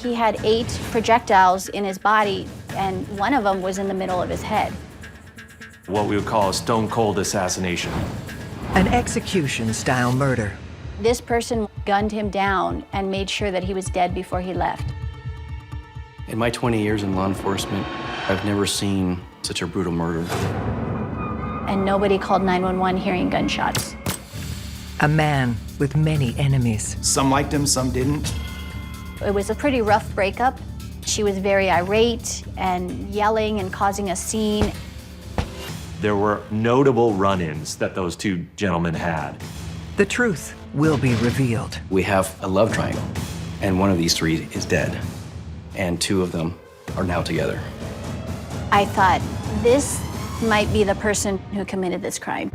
He had 8 projectiles in his body, and one of them was in the middle of his head. What we would call a stone-cold assassination. An execution-style murder. This person gunned him down and made sure that he was dead before he left. In my 20 years in law enforcement, I've never seen such a brutal murder. And nobody called 911 hearing gunshots. A man with many enemies. Some liked him, some didn't. It was a pretty rough breakup. She was very irate and yelling and causing a scene. There were notable run-ins that those two gentlemen had. The truth will be revealed. We have a love triangle, and one of these 3 is dead, and 2 of them are now together. I thought, this might be the person who committed this crime.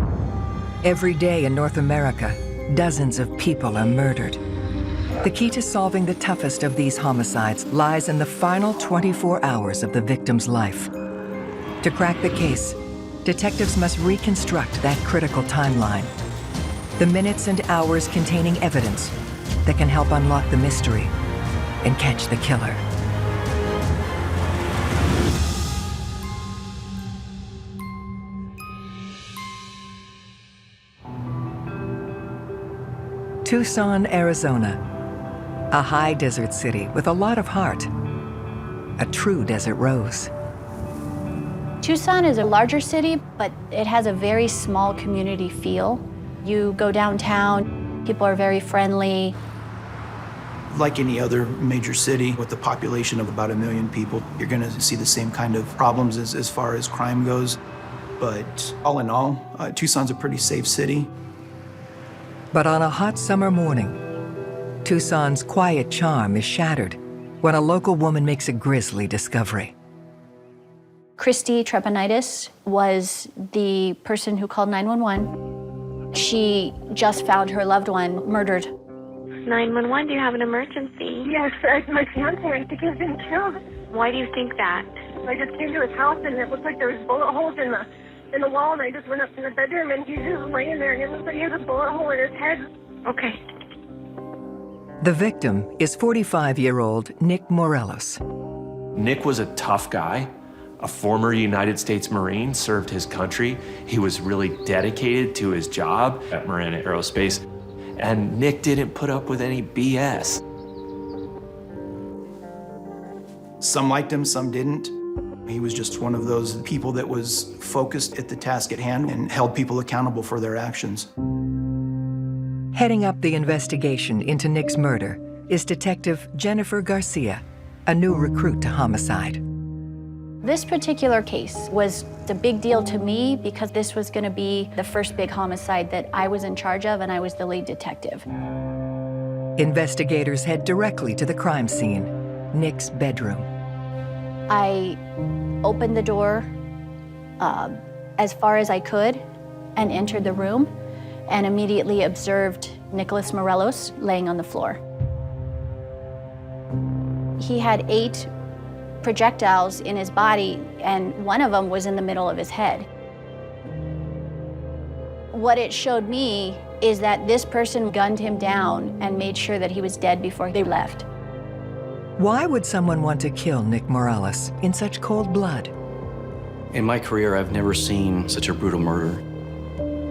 Every day in North America, dozens of people are murdered. The key to solving the toughest of these homicides lies in the final 24 hours of the victim's life. To crack the case, detectives must reconstruct that critical timeline. The minutes and hours containing evidence that can help unlock the mystery and catch the killer. Tucson, Arizona. A high desert city with a lot of heart. A true desert rose. Tucson is a larger city, but it has a very small community feel. You go downtown, people are very friendly. Like any other major city with a population of about 1 million people, you're gonna see the same kind of problems as far as crime goes. But all in all, Tucson's a pretty safe city. But on a hot summer morning, Tucson's quiet charm is shattered when a local woman makes a grisly discovery. Christy Trepanitis was the person who called 911. She just found her loved one murdered. 911, do you have an emergency? Yes, my fiance, I think, has been killed. Why do you think that? I just came to his house and it looked like there was bullet holes in the wall, and I just went up to the bedroom and he's just laying there and it looks like he has a bullet hole in his head. Okay. The victim is 45-year-old Nick Morelis. Nick was a tough guy, a former United States Marine, served his country. He was really dedicated to his job at Marine Aerospace, and Nick didn't put up with any BS. Some liked him, some didn't. He was just one of those people that was focused at the task at hand and held people accountable for their actions. Heading up the investigation into Nick's murder is Detective Jennifer Garcia, a new recruit to Homicide. This particular case was a big deal to me because this was going to be the first big homicide that I was in charge of, and I was the lead detective. Investigators head directly to the crime scene, Nick's bedroom. I opened the door as far as I could and entered the room and immediately observed Nicholas Morelos laying on the floor. He had 8 projectiles in his body, and one of them was in the middle of his head. What it showed me is that this person gunned him down and made sure that he was dead before they left. Why would someone want to kill Nick Morelis in such cold blood? In my career, I've never seen such a brutal murder.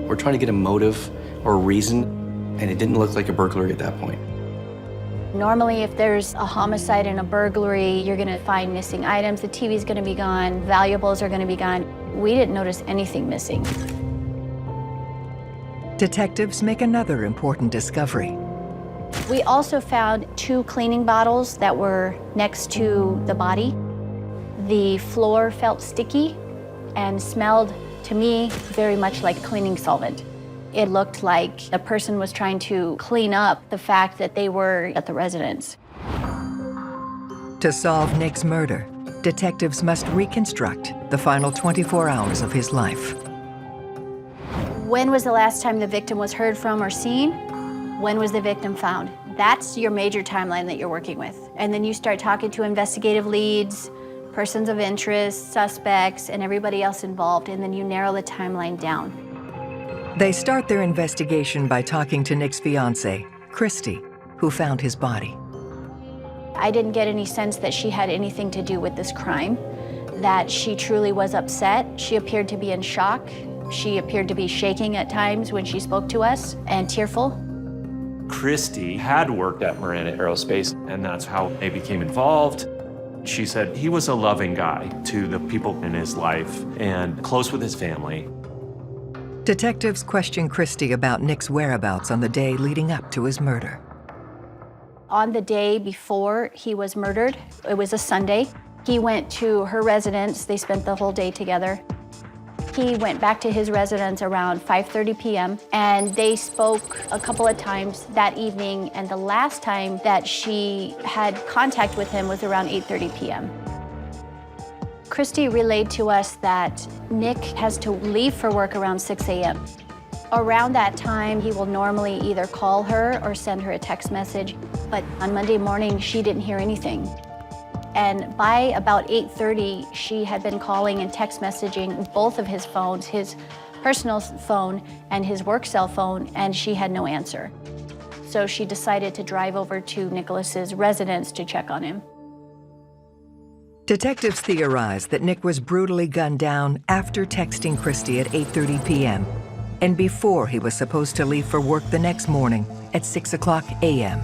We're trying to get a motive or a reason, and it didn't look like a burglary at that point. Normally, if there's a homicide and a burglary, you're gonna find missing items, the TV's gonna be gone, valuables are gonna be gone. We didn't notice anything missing. Detectives make another important discovery. We also found 2 cleaning bottles that were next to the body. The floor felt sticky and smelled, to me, very much like cleaning solvent. It looked like a person was trying to clean up the fact that they were at the residence. To solve Nick's murder, detectives must reconstruct the final 24 hours of his life. When was the last time the victim was heard from or seen? When was the victim found? That's your major timeline that you're working with. And then you start talking to investigative leads, persons of interest, suspects, and everybody else involved, and then you narrow the timeline down. They start their investigation by talking to Nick's fiancée, Christy, who found his body. I didn't get any sense that she had anything to do with this crime, that she truly was upset. She appeared to be in shock. She appeared to be shaking at times when she spoke to us and tearful. Christy had worked at Marine Aerospace, and that's how they became involved. She said he was a loving guy to the people in his life and close with his family. Detectives questioned Christy about Nick's whereabouts on the day leading up to his murder. On the day before he was murdered, it was a Sunday, he went to her residence. They spent the whole day together. He went back to his residence around 5:30 p.m. and they spoke a couple of times that evening, and the last time that she had contact with him was around 8:30 p.m. Christy relayed to us that Nick has to leave for work around 6 a.m. Around that time, he will normally either call her or send her a text message, but on Monday morning, she didn't hear anything. And by about 8:30, she had been calling and text messaging both of his phones, his personal phone and his work cell phone, and she had no answer. So she decided to drive over to Nicholas's residence to check on him. Detectives theorized that Nick was brutally gunned down after texting Christy at 8:30 p.m. and before he was supposed to leave for work the next morning at 6 o'clock a.m.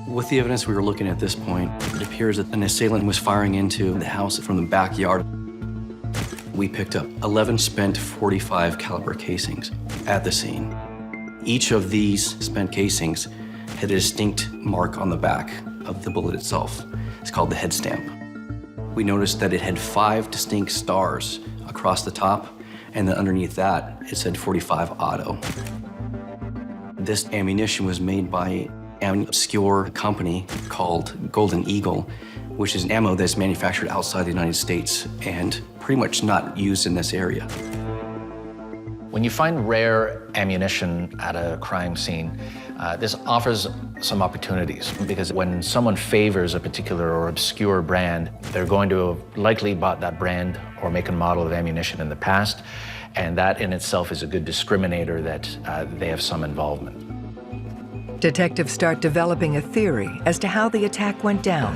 With the evidence we were looking at this point, it appears that an assailant was firing into the house from the backyard. We picked up 11 spent .45 caliber casings at the scene. Each of these spent casings had a distinct mark on the back of the bullet itself. It's called the head stamp. We noticed that it had 5 distinct stars across the top, and then underneath that, it said .45 auto. This ammunition was made by an obscure company called Golden Eagle, which is ammo that's manufactured outside the United States and pretty much not used in this area. When you find rare ammunition at a crime scene, this offers some opportunities, because when someone favors a particular or obscure brand, they're going to have likely bought that brand or make and model of ammunition in the past, and that in itself is a good discriminator that they have some involvement. Detectives start developing a theory as to how the attack went down.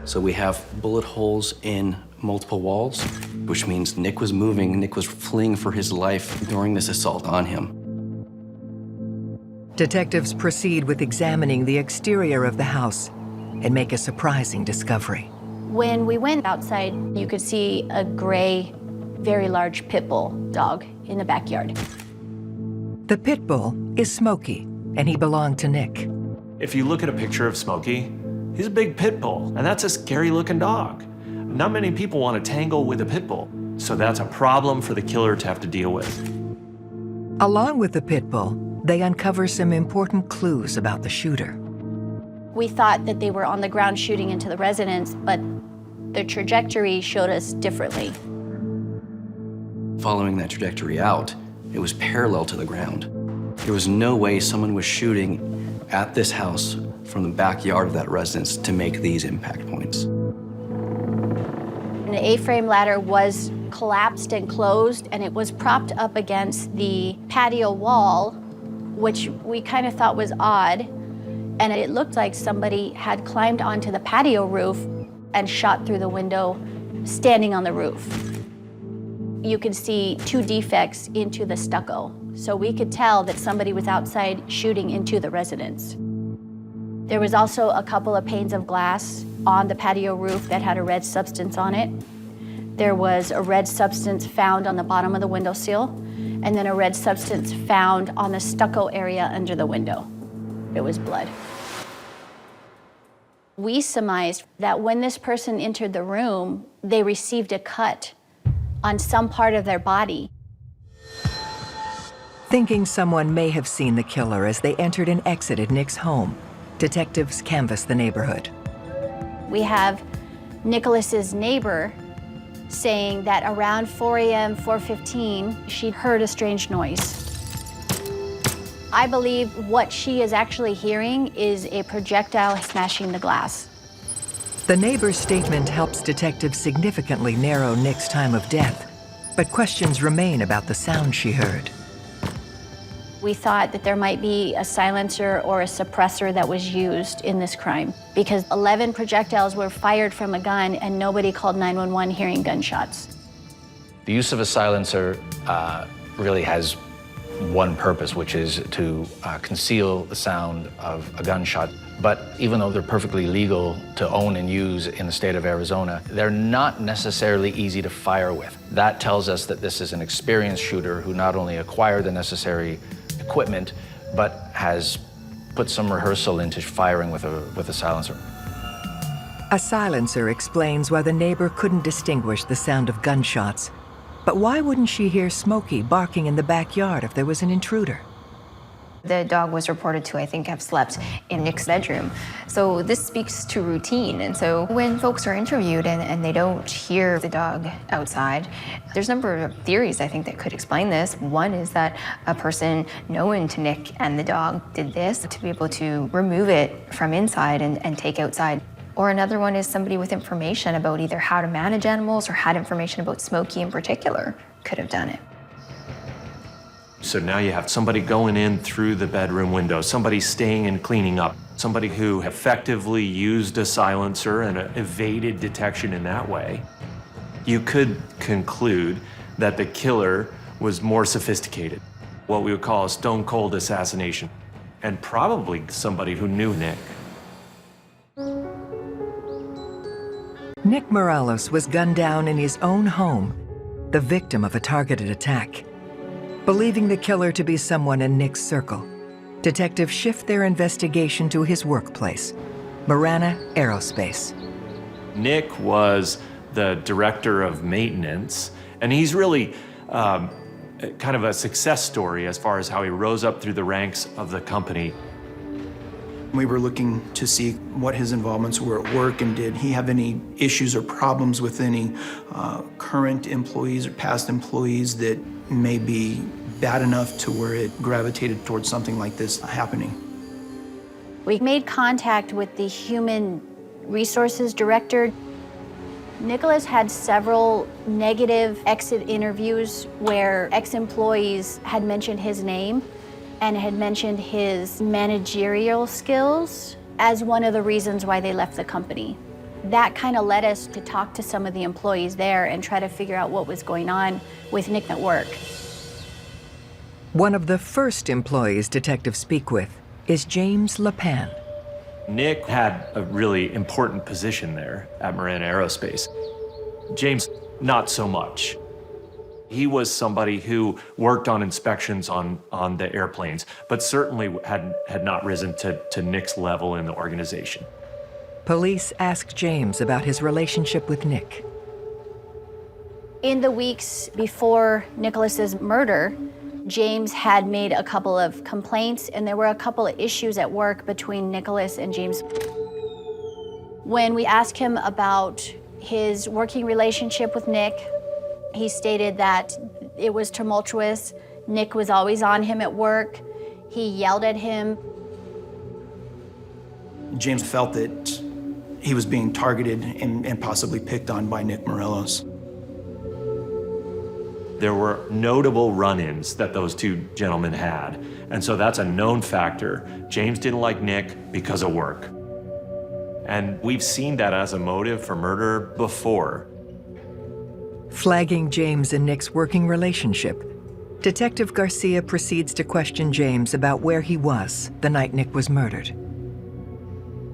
So we have bullet holes in multiple walls, which means Nick was moving, Nick was fleeing for his life during this assault on him. Detectives proceed with examining the exterior of the house and make a surprising discovery. When we went outside, you could see a gray, very large pit bull dog in the backyard. The pit bull is Smokey, and he belonged to Nick. If you look at a picture of Smokey, he's a big pit bull, and that's a scary looking dog. Not many people want to tangle with a pit bull, so that's a problem for the killer to have to deal with. Along with the pit bull, they uncover some important clues about the shooter. We thought that they were on the ground shooting into the residence, but their trajectory showed us differently. Following that trajectory out, it was parallel to the ground. There was no way someone was shooting at this house from the backyard of that residence to make these impact points. An A-frame ladder was collapsed and closed, and it was propped up against the patio wall, which we kind of thought was odd. And it looked like somebody had climbed onto the patio roof and shot through the window, standing on the roof. You could see 2 defects into the stucco, so we could tell that somebody was outside shooting into the residence. There was also a couple of panes of glass on the patio roof that had a red substance on it. There was a red substance found on the bottom of the windowsill, and then a red substance found on the stucco area under the window. It was blood. We surmised that when this person entered the room, they received a cut on some part of their body. Thinking someone may have seen the killer as they entered and exited Nick's home, detectives canvassed the neighborhood. We have Nicholas's neighbor saying that around 4 a.m., 4:15, she heard a strange noise. I believe what she is actually hearing is a projectile smashing the glass. The neighbor's statement helps detectives significantly narrow Nick's time of death, but questions remain about the sound she heard. We thought that there might be a silencer or a suppressor that was used in this crime because 11 projectiles were fired from a gun and nobody called 911 hearing gunshots. The use of a silencer really has one purpose, which is to conceal the sound of a gunshot. But even though they're perfectly legal to own and use in the state of Arizona, they're not necessarily easy to fire with. That tells us that this is an experienced shooter who not only acquired the necessary equipment, but has put some rehearsal into firing with a silencer. A silencer explains why the neighbor couldn't distinguish the sound of gunshots. But why wouldn't she hear Smokey barking in the backyard if there was an intruder? The dog was reported to, I think, have slept in Nick's bedroom. So this speaks to routine. And so when folks are interviewed and they don't hear the dog outside, there's a number of theories, I think, that could explain this. One is that a person known to Nick and the dog did this to be able to remove it from inside and take outside. Or another one is somebody with information about either how to manage animals or had information about Smokey in particular could have done it. So now you have somebody going in through the bedroom window, somebody staying and cleaning up, somebody who effectively used a silencer and evaded detection in that way. You could conclude that the killer was more sophisticated, what we would call a stone cold assassination, and probably somebody who knew Nick. Nick Morelis was gunned down in his own home, the victim of a targeted attack. Believing the killer to be someone in Nick's circle, detectives shift their investigation to his workplace, Marine Aerospace. Nick was the director of maintenance, and he's really kind of a success story as far as how he rose up through the ranks of the company. We were looking to see what his involvements were at work, and did he have any issues or problems with any current employees or past employees that may be bad enough to where it gravitated towards something like this happening. We made contact with the human resources director. Nicholas had several negative exit interviews where ex-employees had mentioned his name and had mentioned his managerial skills as one of the reasons why they left the company. That kind of led us to talk to some of the employees there and try to figure out what was going on with Nick at work. One of the first employees detectives speak with is James LePan. Nick had a really important position there at Marine Aerospace. James, not so much. He was somebody who worked on inspections on the airplanes, but certainly had not risen to Nick's level in the organization. Police ask James about his relationship with Nick. In the weeks before Nicholas's murder, James had made a couple of complaints, and there were a couple of issues at work between Nicholas and James. When we asked him about his working relationship with Nick, he stated that it was tumultuous. Nick was always on him at work. He yelled at him. James felt that he was being targeted and possibly picked on by Nick Morelis. There were notable run-ins that those two gentlemen had, and so that's a known factor. James didn't like Nick because of work. And we've seen that as a motive for murder before. Flagging James and Nick's working relationship, Detective Garcia proceeds to question James about where he was the night Nick was murdered.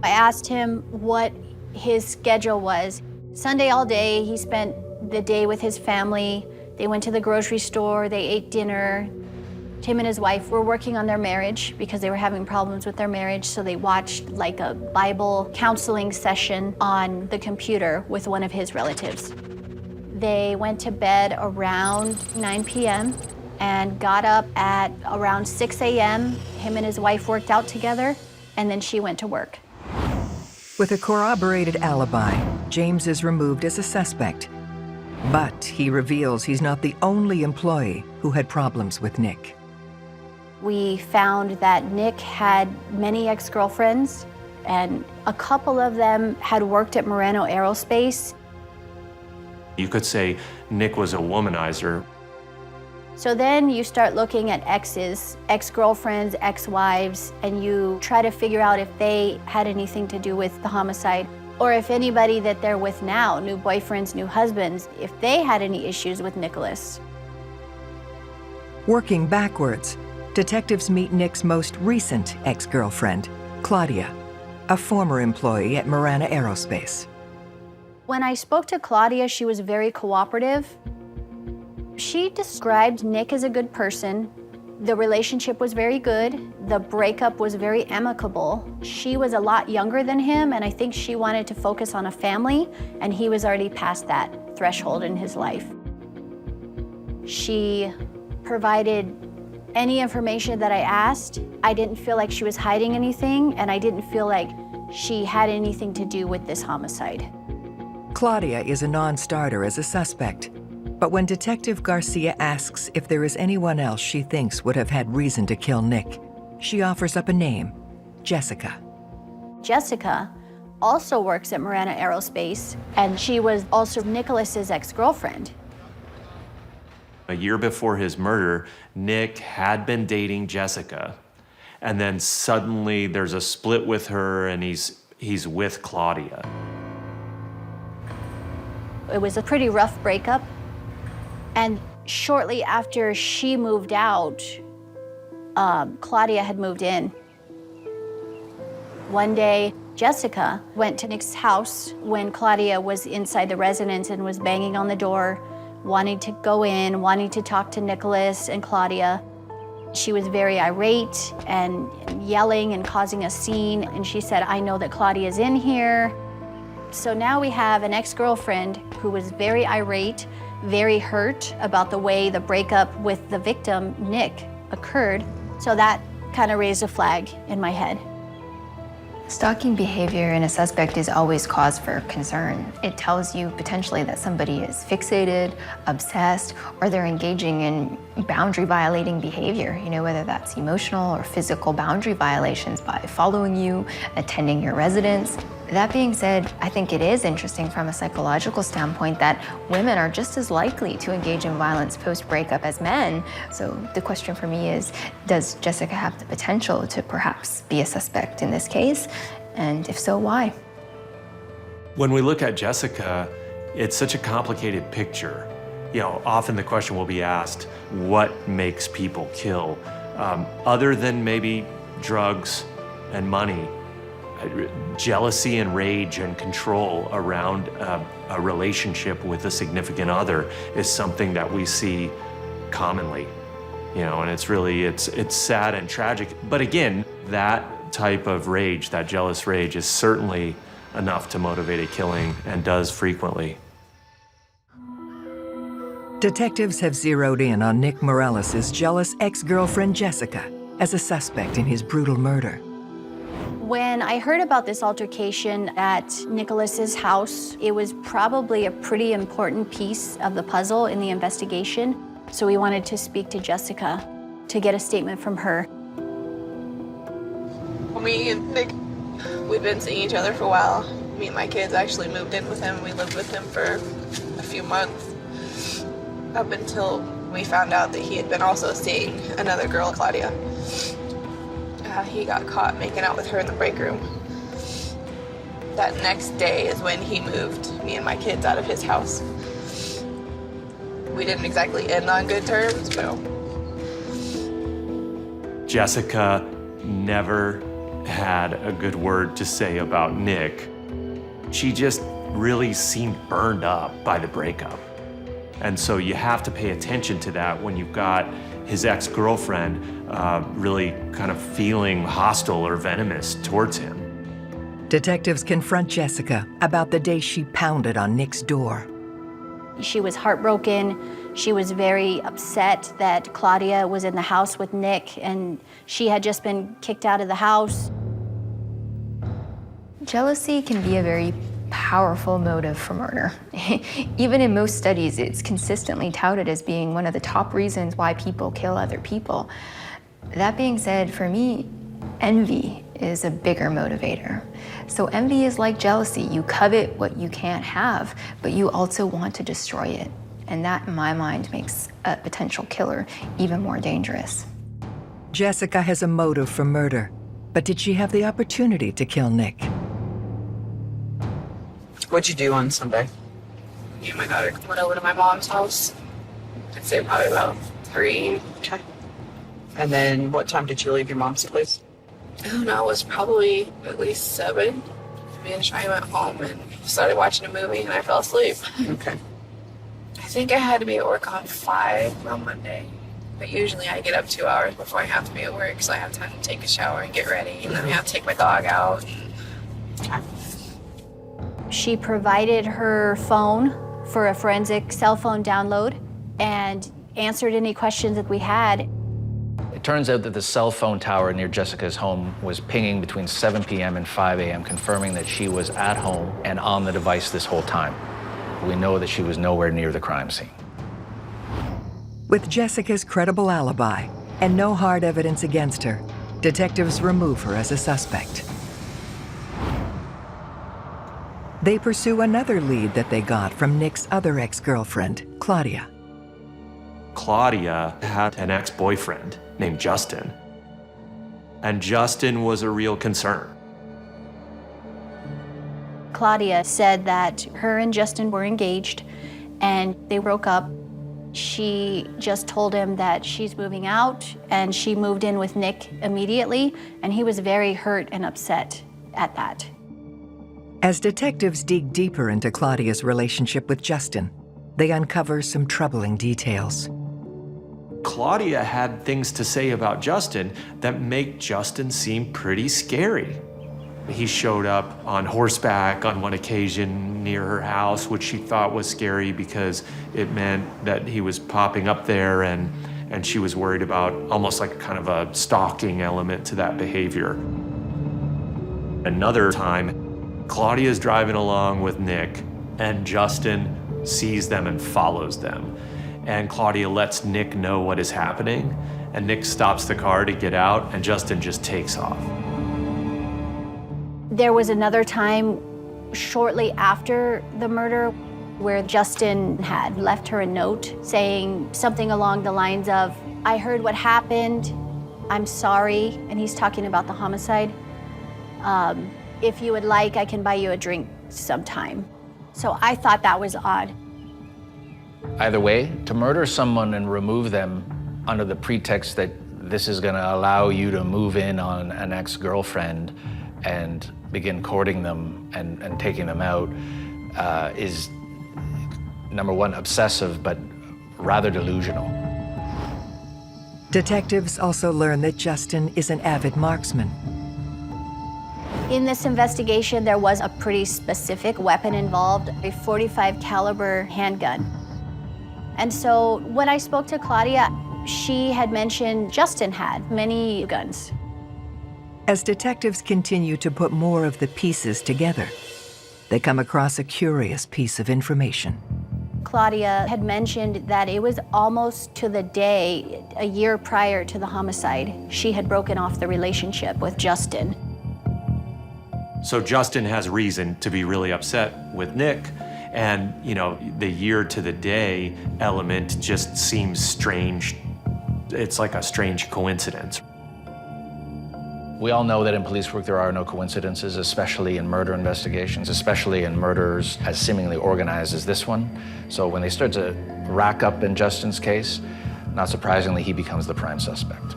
I asked him what his schedule was. Sunday all day, he spent the day with his family. They went to the grocery store, they ate dinner. Him and his wife were working on their marriage because they were having problems with their marriage, so they watched like a Bible counseling session on the computer with one of his relatives. They went to bed around 9 p.m. and got up at around 6 a.m. Him and his wife worked out together, and then she went to work. With a corroborated alibi, James is removed as a suspect. But he reveals he's not the only employee who had problems with Nick. We found that Nick had many ex-girlfriends, and a couple of them had worked at Marine Aerospace. You could say Nick was a womanizer. So then you start looking at exes, ex-girlfriends, ex-wives, and you try to figure out if they had anything to do with the homicide, or if anybody that they're with now, new boyfriends, new husbands, if they had any issues with Nicholas. Working backwards, detectives meet Nick's most recent ex-girlfriend, Claudia, a former employee at Marine Aerospace. When I spoke to Claudia, she was very cooperative. She described Nick as a good person. The relationship was very good. The breakup was very amicable. She was a lot younger than him, and I think she wanted to focus on a family, and he was already past that threshold in his life. She provided any information that I asked. I didn't feel like she was hiding anything, and I didn't feel like she had anything to do with this homicide. Claudia is a non-starter as a suspect, but when Detective Garcia asks if there is anyone else she thinks would have had reason to kill Nick, she offers up a name, Jessica. Jessica also works at Marine Aerospace, and she was also Nicholas's ex-girlfriend. A year before his murder, Nick had been dating Jessica, and then suddenly there's a split with her and he's with Claudia. It was a pretty rough breakup, and shortly after she moved out, Claudia had moved in. One day, Jessica went to Nick's house when Claudia was inside the residence and was banging on the door, wanting to go in, wanting to talk to Nicholas and Claudia. She was very irate and yelling and causing a scene, and she said, "I know that Claudia's in here." So now we have an ex-girlfriend who was very irate, very hurt about the way the breakup with the victim, Nick, occurred. So that kind of raised a flag in my head. Stalking behavior in a suspect is always cause for concern. It tells you potentially that somebody is fixated, obsessed, or they're engaging in boundary violating behavior, whether that's emotional or physical boundary violations by following you, attending your residence. That being said, I think it is interesting from a psychological standpoint that women are just as likely to engage in violence post-breakup as men. So the question for me is, does Jessica have the potential to perhaps be a suspect in this case? And if so, why? When we look at Jessica, it's such a complicated picture. Often the question will be asked, what makes people kill? Other than maybe drugs and money, jealousy and rage and control around a relationship with a significant other is something that we see commonly, and it's sad and tragic. But again, that type of rage, that jealous rage, is certainly enough to motivate a killing and does frequently. Detectives have zeroed in on Nick Morelis' jealous ex-girlfriend Jessica as a suspect in his brutal murder. When I heard about this altercation at Nicholas's house, it was probably a pretty important piece of the puzzle in the investigation. So we wanted to speak to Jessica to get a statement from her. Me and Nick, we'd been seeing each other for a while. Me and my kids actually moved in with him. We lived with him for a few months, up until we found out that he had been also seeing another girl, Claudia. He got caught making out with her in the break room. That next day is when he moved me and my kids out of his house. We didn't exactly end on good terms, but... Jessica never had a good word to say about Nick. She just really seemed burned up by the breakup. And so you have to pay attention to that when you've got his ex-girlfriend really kind of feeling hostile or venomous towards him. Detectives confront Jessica about the day she pounded on Nick's door. She was heartbroken. She was very upset that Claudia was in the house with Nick and she had just been kicked out of the house. Jealousy can be a very powerful motive for murder. Even in most studies, it's consistently touted as being one of the top reasons why people kill other people. That being said, for me, envy is a bigger motivator. So envy is like jealousy. You covet what you can't have, but you also want to destroy it. And that, in my mind, makes a potential killer even more dangerous. Jessica has a motive for murder, but did she have the opportunity to kill Nick? What'd you do on Sunday? Me and my daughter went over to my mom's house. I'd say probably about 3. Okay. And then what time did you leave your mom's place? I don't know, it was probably at least 7. Me and Shai went home and started watching a movie and I fell asleep. Okay. I think I had to be at work on 5 on Monday. But usually I get up 2 hours before I have to be at work, so I have time to take a shower and get ready, and then I have to take my dog out. Okay. She provided her phone for a forensic cell phone download and answered any questions that we had. It turns out that the cell phone tower near Jessica's home was pinging between 7 p.m. and 5 a.m., confirming that she was at home and on the device this whole time. We know that she was nowhere near the crime scene. With Jessica's credible alibi and no hard evidence against her, detectives remove her as a suspect. They pursue another lead that they got from Nick's other ex-girlfriend, Claudia. Claudia had an ex-boyfriend named Justin, and Justin was a real concern. Claudia said that her and Justin were engaged and they broke up. She just told him that she's moving out, and she moved in with Nick immediately, and he was very hurt and upset at that. As detectives dig deeper into Claudia's relationship with Justin, they uncover some troubling details. Claudia had things to say about Justin that make Justin seem pretty scary. He showed up on horseback on one occasion near her house, which she thought was scary because it meant that he was popping up there, and she was worried about almost like kind of a stalking element to that behavior. Another time, Claudia's driving along with Nick, and Justin sees them and follows them. And Claudia lets Nick know what is happening, and Nick stops the car to get out, and Justin just takes off. There was another time shortly after the murder where Justin had left her a note saying something along the lines of, "I heard what happened, I'm sorry," and he's talking about the homicide. "If you would like, I can buy you a drink sometime." So I thought that was odd. Either way, to murder someone and remove them under the pretext that this is going to allow you to move in on an ex-girlfriend and begin courting them and taking them out is, number one, obsessive, but rather delusional. Detectives also learn that Justin is an avid marksman. In this investigation, there was a pretty specific weapon involved, a .45 caliber handgun. And so when I spoke to Claudia, she had mentioned Justin had many guns. As detectives continue to put more of the pieces together, they come across a curious piece of information. Claudia had mentioned that it was almost to the day, a year prior to the homicide, she had broken off the relationship with Justin. So Justin has reason to be really upset with Nick, and the year to the day element just seems strange. It's like a strange coincidence. We all know that in police work there are no coincidences, especially in murder investigations, especially in murders as seemingly organized as this one. So when they start to rack up in Justin's case, not surprisingly, he becomes the prime suspect.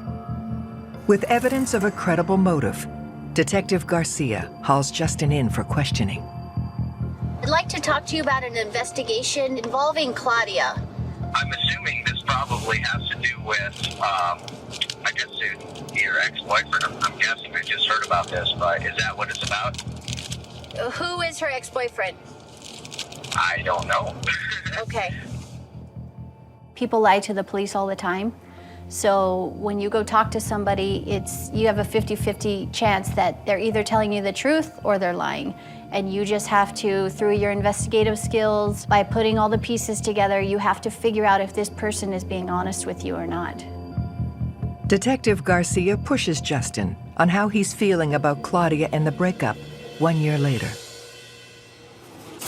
With evidence of a credible motive, Detective Garcia hauls Justin in for questioning. I'd like to talk to you about an investigation involving Claudia. I'm assuming this probably has to do with, I guess, your ex-boyfriend. I'm guessing I just heard about this, but is that what it's about? Who is her ex-boyfriend? I don't know. Okay. People lie to the police all the time. So when you go talk to somebody, you have a 50-50 chance that they're either telling you the truth or they're lying. And you just have to, through your investigative skills, by putting all the pieces together, you have to figure out if this person is being honest with you or not. Detective Garcia pushes Justin on how he's feeling about Claudia and the breakup 1 year later.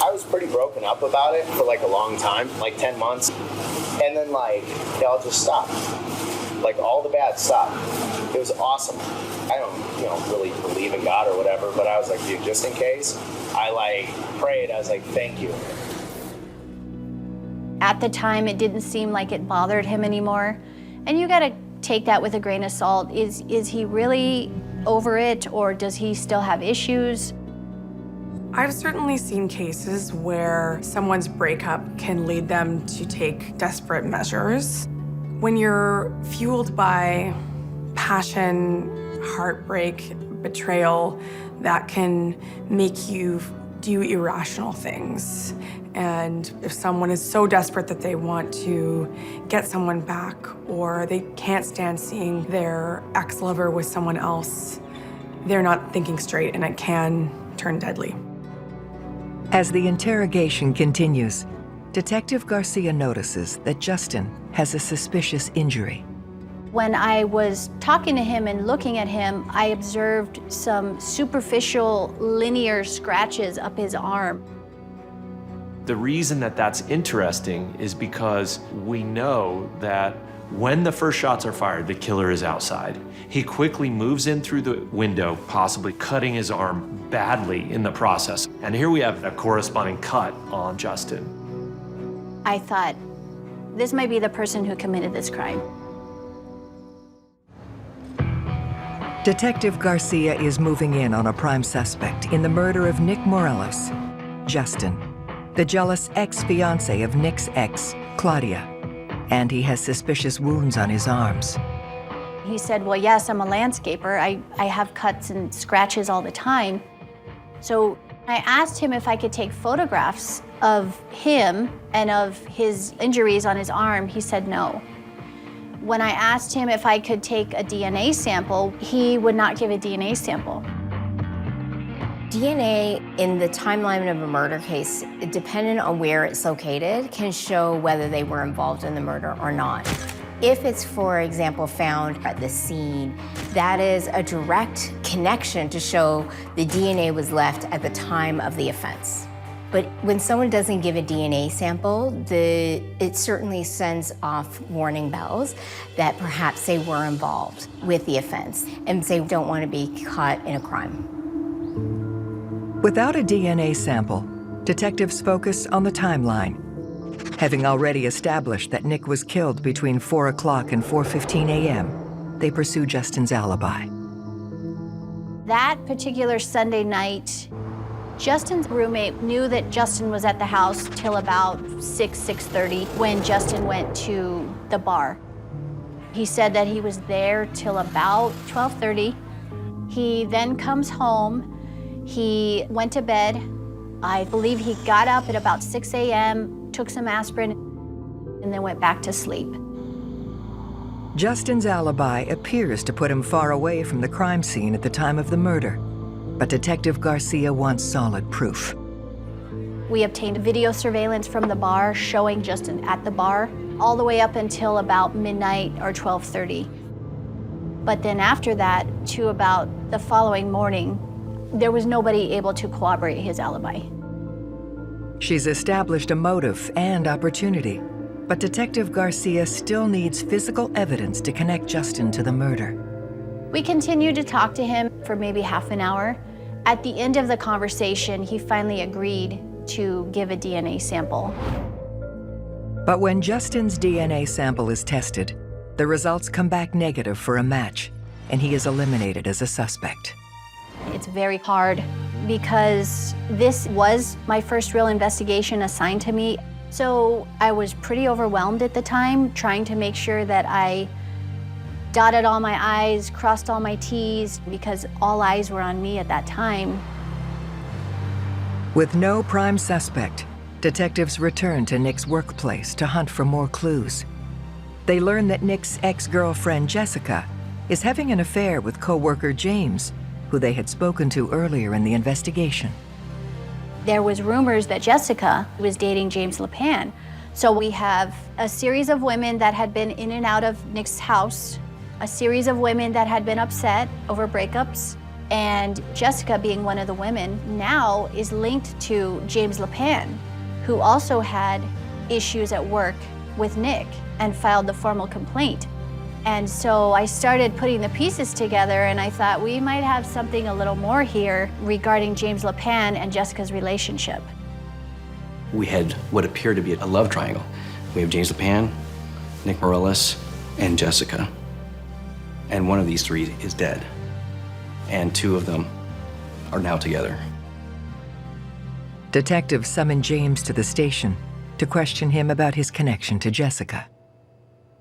I was pretty broken up about it for like a long time, like 10 months. And then like, it all just stopped. Like all the bad stopped. It was awesome. I don't, really believe in God or whatever, but I was like, dude, just in case, I like prayed. I was like, thank you. At the time, it didn't seem like it bothered him anymore. And you gotta take that with a grain of salt. Is he really over it, or does he still have issues? I've certainly seen cases where someone's breakup can lead them to take desperate measures. When you're fueled by passion, heartbreak, betrayal, that can make you do irrational things. And if someone is so desperate that they want to get someone back, or they can't stand seeing their ex-lover with someone else, they're not thinking straight, and it can turn deadly. As the interrogation continues, Detective Garcia notices that Justin has a suspicious injury. When I was talking to him and looking at him, I observed some superficial linear scratches up his arm. The reason that that's interesting is because we know that when the first shots are fired, the killer is outside. He quickly moves in through the window, possibly cutting his arm badly in the process. And here we have a corresponding cut on Justin. I thought, this might be the person who committed this crime. Detective Garcia is moving in on a prime suspect in the murder of Nick Morelis, Justin, the jealous ex-fiancé of Nick's ex, Claudia, and he has suspicious wounds on his arms. He said, well, yes, I'm a landscaper. I have cuts and scratches all the time. So I asked him if I could take photographs of him and of his injuries on his arm. He said no. When I asked him if I could take a DNA sample, he would not give a DNA sample. DNA in the timeline of a murder case, depending on where it's located, can show whether they were involved in the murder or not. If it's, for example, found at the scene, that is a direct connection to show the DNA was left at the time of the offense. But when someone doesn't give a DNA sample, it certainly sends off warning bells that perhaps they were involved with the offense and they don't want to be caught in a crime. Without a DNA sample, detectives focus on the timeline. Having already established that Nick was killed between 4 o'clock and 4:15 a.m., they pursue Justin's alibi. That particular Sunday night, Justin's roommate knew that Justin was at the house till about 6:30 when Justin went to the bar. He said that he was there till about 12:30. He then comes home. He went to bed. I believe he got up at about 6 a.m., took some aspirin, and then went back to sleep. Justin's alibi appears to put him far away from the crime scene at the time of the murder, but Detective Garcia wants solid proof. We obtained video surveillance from the bar showing Justin at the bar all the way up until about midnight or 12:30. But then after that, to about the following morning, there was nobody able to corroborate his alibi. She's established a motive and opportunity, but Detective Garcia still needs physical evidence to connect Justin to the murder. We continued to talk to him for maybe half an hour. At the end of the conversation, he finally agreed to give a DNA sample. But when Justin's DNA sample is tested, the results come back negative for a match, and he is eliminated as a suspect. It's very hard because this was my first real investigation assigned to me. So I was pretty overwhelmed at the time, trying to make sure that I dotted all my I's, crossed all my T's, because all eyes were on me at that time. With no prime suspect, detectives return to Nick's workplace to hunt for more clues. They learn that Nick's ex-girlfriend, Jessica, is having an affair with co-worker James, who they had spoken to earlier in the investigation. There was rumors that Jessica was dating James LePan. So we have a series of women that had been in and out of Nick's house, a series of women that had been upset over breakups, and Jessica, being one of the women, now is linked to James LePan, who also had issues at work with Nick and filed the formal complaint. And so I started putting the pieces together, and I thought we might have something a little more here regarding James LePan and Jessica's relationship. We had what appeared to be a love triangle. We have James LePan, Nick Morelis, and Jessica. And one of these three is dead. And two of them are now together. Detectives summoned James to the station to question him about his connection to Jessica.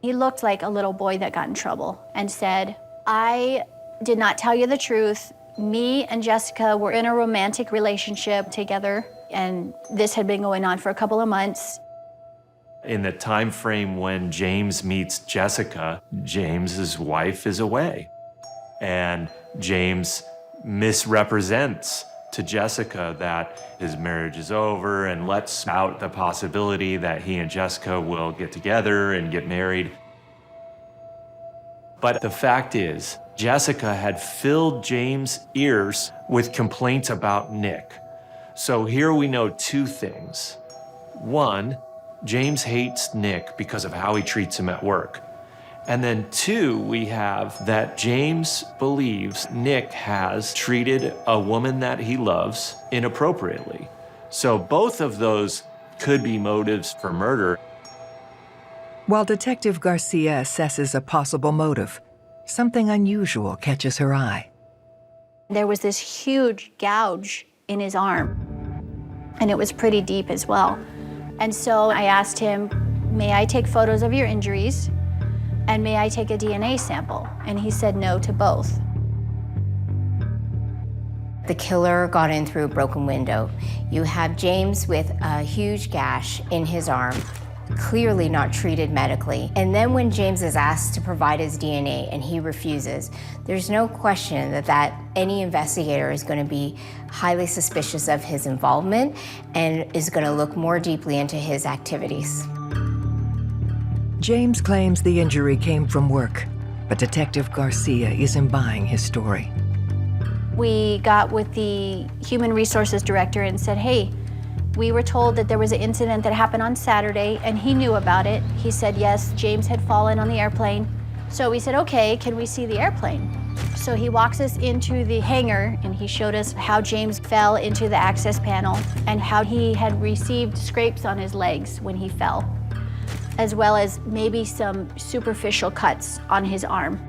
He looked like a little boy that got in trouble and said, I did not tell you the truth. Me and Jessica were in a romantic relationship together, and this had been going on for a couple of months. In the time frame when James meets Jessica, James's wife is away. And James misrepresents to Jessica that his marriage is over and lets out the possibility that he and Jessica will get together and get married. But the fact is, Jessica had filled James' ears with complaints about Nick. So here we know two things. One, James hates Nick because of how he treats him at work. And then two, we have that James believes Nick has treated a woman that he loves inappropriately. So both of those could be motives for murder. While Detective Garcia assesses a possible motive, something unusual catches her eye. There was this huge gouge in his arm, and it was pretty deep as well. And so I asked him, may I take photos of your injuries? And may I take a DNA sample? And he said no to both. The killer got in through a broken window. You have James with a huge gash in his arm, clearly not treated medically. And then when James is asked to provide his DNA and he refuses, there's no question that any investigator is going to be highly suspicious of his involvement and is going to look more deeply into his activities. James claims the injury came from work, but Detective Garcia isn't buying his story. We got with the Human Resources Director and said, hey, we were told that there was an incident that happened on Saturday, and he knew about it. He said, yes, James had fallen on the airplane. So we said, okay, can we see the airplane? So he walks us into the hangar, and he showed us how James fell into the access panel and how he had received scrapes on his legs when he fell, as well as maybe some superficial cuts on his arm.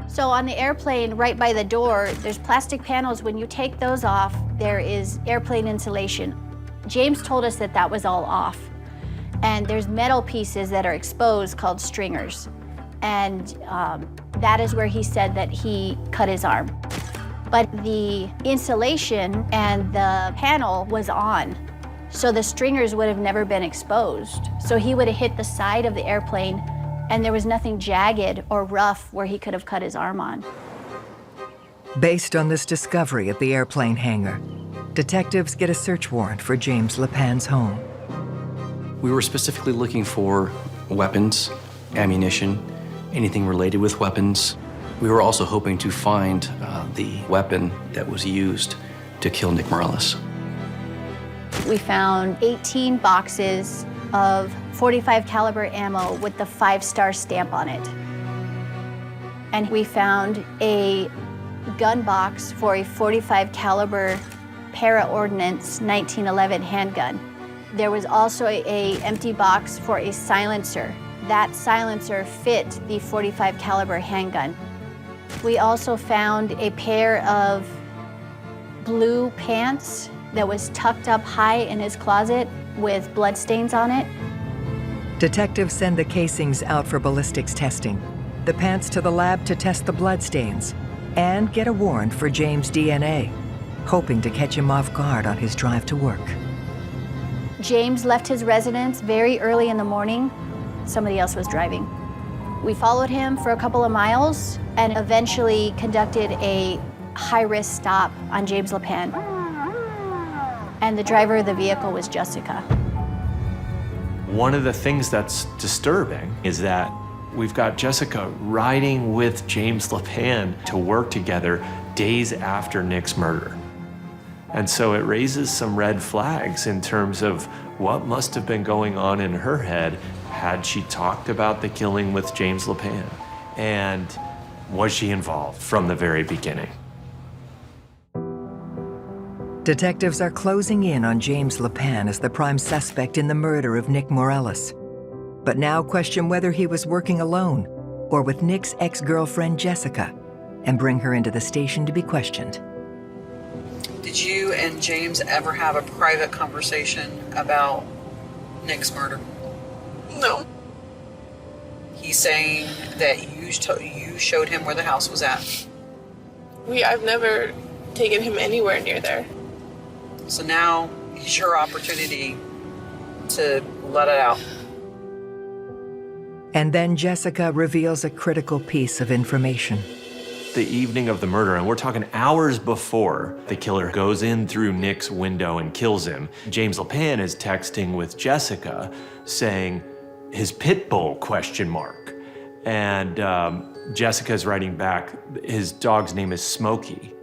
So on the airplane, right by the door, there's plastic panels. When you take those off, there is airplane insulation. James told us that that was all off. And there's metal pieces that are exposed called stringers. And that is where he said that he cut his arm. But the insulation and the panel was on. So the stringers would have never been exposed. So he would have hit the side of the airplane, and there was nothing jagged or rough where he could have cut his arm on. Based on this discovery at the airplane hangar, detectives get a search warrant for James LePan's home. We were specifically looking for weapons, ammunition, anything related with weapons. We were also hoping to find the weapon that was used to kill Nick Morelis. We found 18 boxes of .45 caliber ammo with the 5-star stamp on it. And we found a gun box for a .45 caliber para-ordnance 1911 handgun. There was also an empty box for a silencer. That silencer fit the .45 caliber handgun. We also found a pair of blue pants that was tucked up high in his closet with bloodstains on it. Detectives send the casings out for ballistics testing, the pants to the lab to test the bloodstains, and get a warrant for James' DNA, hoping to catch him off guard on his drive to work. James left his residence very early in the morning. Somebody else was driving. We followed him for a couple of miles and eventually conducted a high-risk stop on James LePan. And the driver of the vehicle was Jessica. One of the things that's disturbing is that we've got Jessica riding with James LePan to work together days after Nick's murder. And so it raises some red flags in terms of what must have been going on in her head had she talked about the killing with James LePan. And was she involved from the very beginning? Detectives are closing in on James LePan as the prime suspect in the murder of Nick Morelis, but now question whether he was working alone or with Nick's ex-girlfriend Jessica, and bring her into the station to be questioned. Did you and James ever have a private conversation about Nick's murder? No. He's saying that you showed him where the house was at. I've never taken him anywhere near there. So now is your opportunity to let it out. And then Jessica reveals a critical piece of information. The evening of the murder, and we're talking hours before the killer goes in through Nick's window and kills him, James LePan is texting with Jessica saying his pit bull ? And Jessica's writing back, his dog's name is Smokey.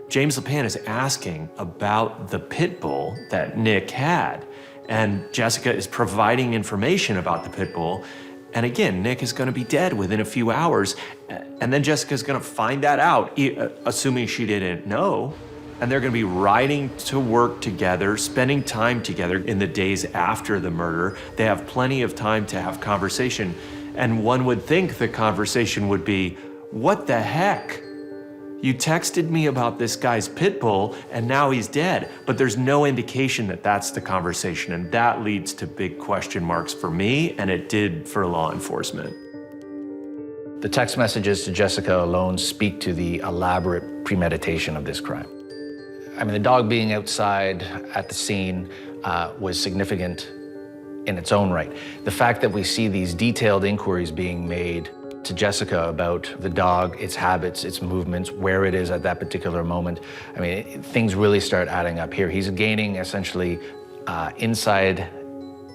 James LePan is asking about the pit bull that Nick had, and Jessica is providing information about the pit bull. And again, Nick is gonna be dead within a few hours, and then Jessica's gonna find that out, assuming she didn't know, and they're gonna be riding to work together, spending time together in the days after the murder. They have plenty of time to have conversation, and one would think the conversation would be, what the heck? You texted me about this guy's pit bull, and now he's dead. But there's no indication that that's the conversation, and that leads to big question marks for me, and it did for law enforcement. The text messages to Jessica alone speak to the elaborate premeditation of this crime. I mean, the dog being outside at the scene was significant in its own right. The fact that we see these detailed inquiries being made to Jessica about the dog, its habits, its movements, where it is at that particular moment. I mean, things really start adding up here. He's gaining essentially inside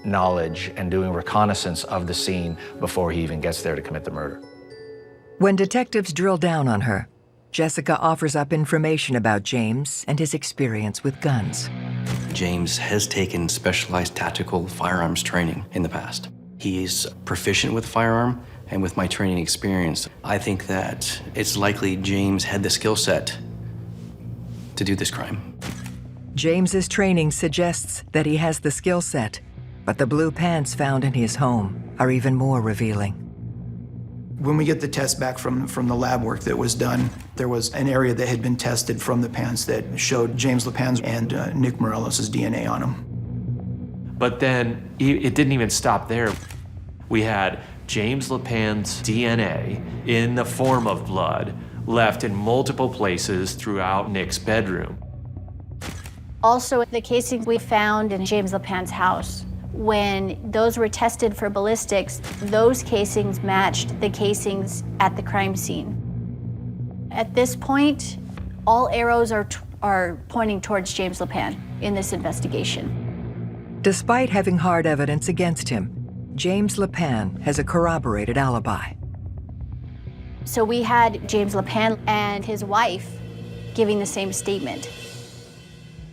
knowledge and doing reconnaissance of the scene before he even gets there to commit the murder. When detectives drill down on her, Jessica offers up information about James and his experience with guns. James has taken specialized tactical firearms training in the past. He's proficient with firearm, and with my training experience, I think that it's likely James had the skill set to do this crime. James's training suggests that he has the skill set, but the blue pants found in his home are even more revealing. When we get the test back from the lab work that was done, there was an area that had been tested from the pants that showed James LePan's and Nick Morelis' DNA on them. But then it didn't even stop there. We had James LePan's DNA in the form of blood left in multiple places throughout Nick's bedroom. Also, the casings we found in James LePan's house, when those were tested for ballistics, those casings matched the casings at the crime scene. At this point, all arrows are pointing towards James LePan in this investigation. Despite having hard evidence against him, James LePan has a corroborated alibi. So we had James LePan and his wife giving the same statement.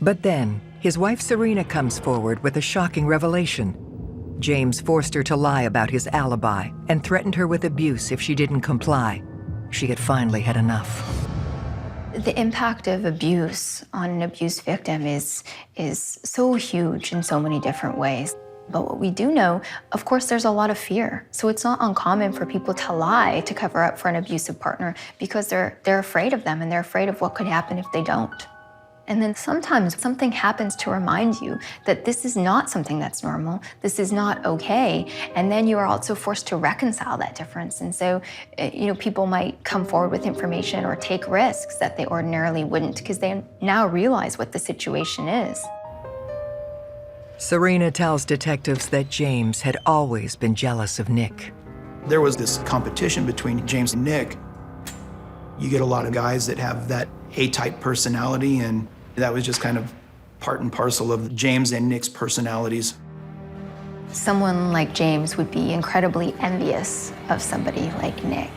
But then, his wife Serena comes forward with a shocking revelation. James forced her to lie about his alibi and threatened her with abuse if she didn't comply. She had finally had enough. The impact of abuse on an abuse victim is so huge in so many different ways. But what we do know, of course, there's a lot of fear. So it's not uncommon for people to lie to cover up for an abusive partner because they're afraid of them and they're afraid of what could happen if they don't. And then sometimes something happens to remind you that this is not something that's normal, this is not okay, and then you are also forced to reconcile that difference. And so, people might come forward with information or take risks that they ordinarily wouldn't because they now realize what the situation is. Serena tells detectives that James had always been jealous of Nick. There was this competition between James and Nick. You get a lot of guys that have that A-type personality, and that was just kind of part and parcel of James and Nick's personalities. Someone like James would be incredibly envious of somebody like Nick.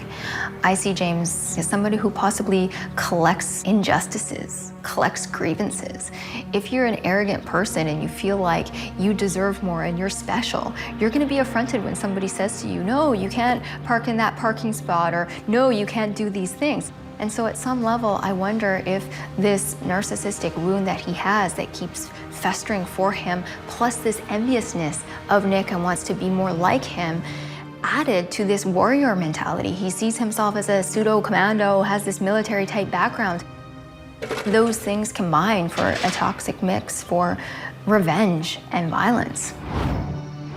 I see James as somebody who possibly collects injustices, collects grievances. If you're an arrogant person and you feel like you deserve more and you're special, you're gonna be affronted when somebody says to you, no, you can't park in that parking spot, or no, you can't do these things. And so at some level, I wonder if this narcissistic wound that he has that keeps festering for him, plus this enviousness of Nick and wants to be more like him, added to this warrior mentality. He sees himself as a pseudo commando, has this military type background. Those things combine for a toxic mix for revenge and violence.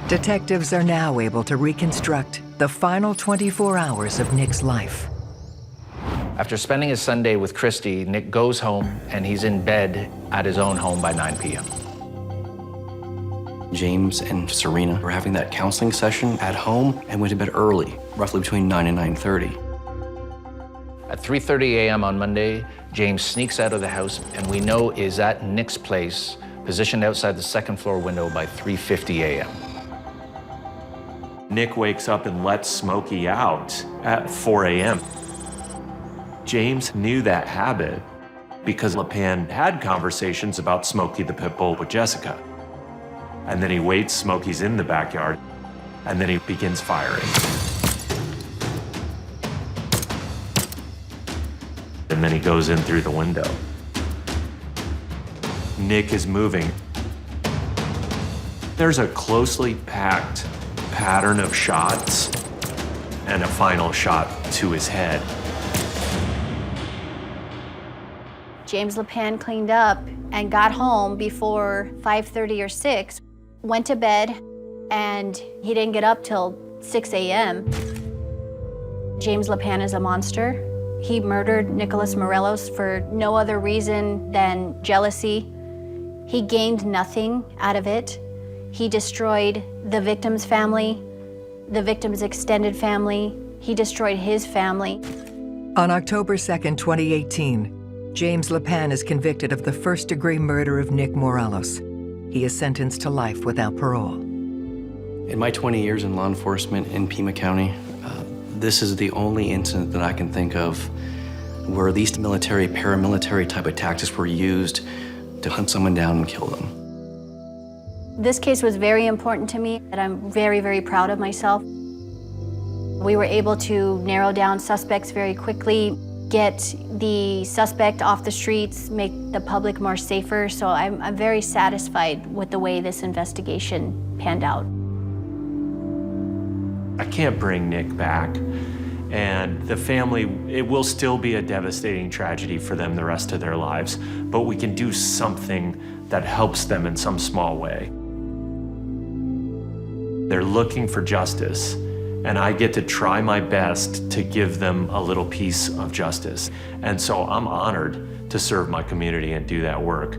Detectives are now able to reconstruct the final 24 hours of Nick's life. After spending his Sunday with Christy, Nick goes home and he's in bed at his own home by 9 p.m. James and Serena were having that counseling session at home and went to bed early, roughly between 9 and 9:30. At 3:30 a.m. on Monday, James sneaks out of the house and we know is at Nick's place, positioned outside the second floor window by 3:50 a.m. Nick wakes up and lets Smokey out at 4 a.m. James knew that habit because LePan had conversations about Smokey the pit bull with Jessica. And then he waits, Smokey's in the backyard, and then he begins firing. And then he goes in through the window. Nick is moving. There's a closely packed pattern of shots and a final shot to his head. James LePan cleaned up and got home before 5:30 or 6, went to bed, and he didn't get up till 6 a.m. James LePan is a monster. He murdered Nicholas Morelos for no other reason than jealousy. He gained nothing out of it. He destroyed the victim's family, the victim's extended family. He destroyed his family. On October 2nd, 2018, James LePan is convicted of the first-degree murder of Nick Morelis. He is sentenced to life without parole. In my 20 years in law enforcement in Pima County, this is the only incident that I can think of where these military, paramilitary type of tactics were used to hunt someone down and kill them. This case was very important to me, and I'm very, very proud of myself. We were able to narrow down suspects very quickly, get the suspect off the streets, make the public more safer. So I'm very satisfied with the way this investigation panned out. I can't bring Nick back, and the family, it will still be a devastating tragedy for them the rest of their lives, but we can do something that helps them in some small way. They're looking for justice, and I get to try my best to give them a little piece of justice. And so I'm honored to serve my community and do that work.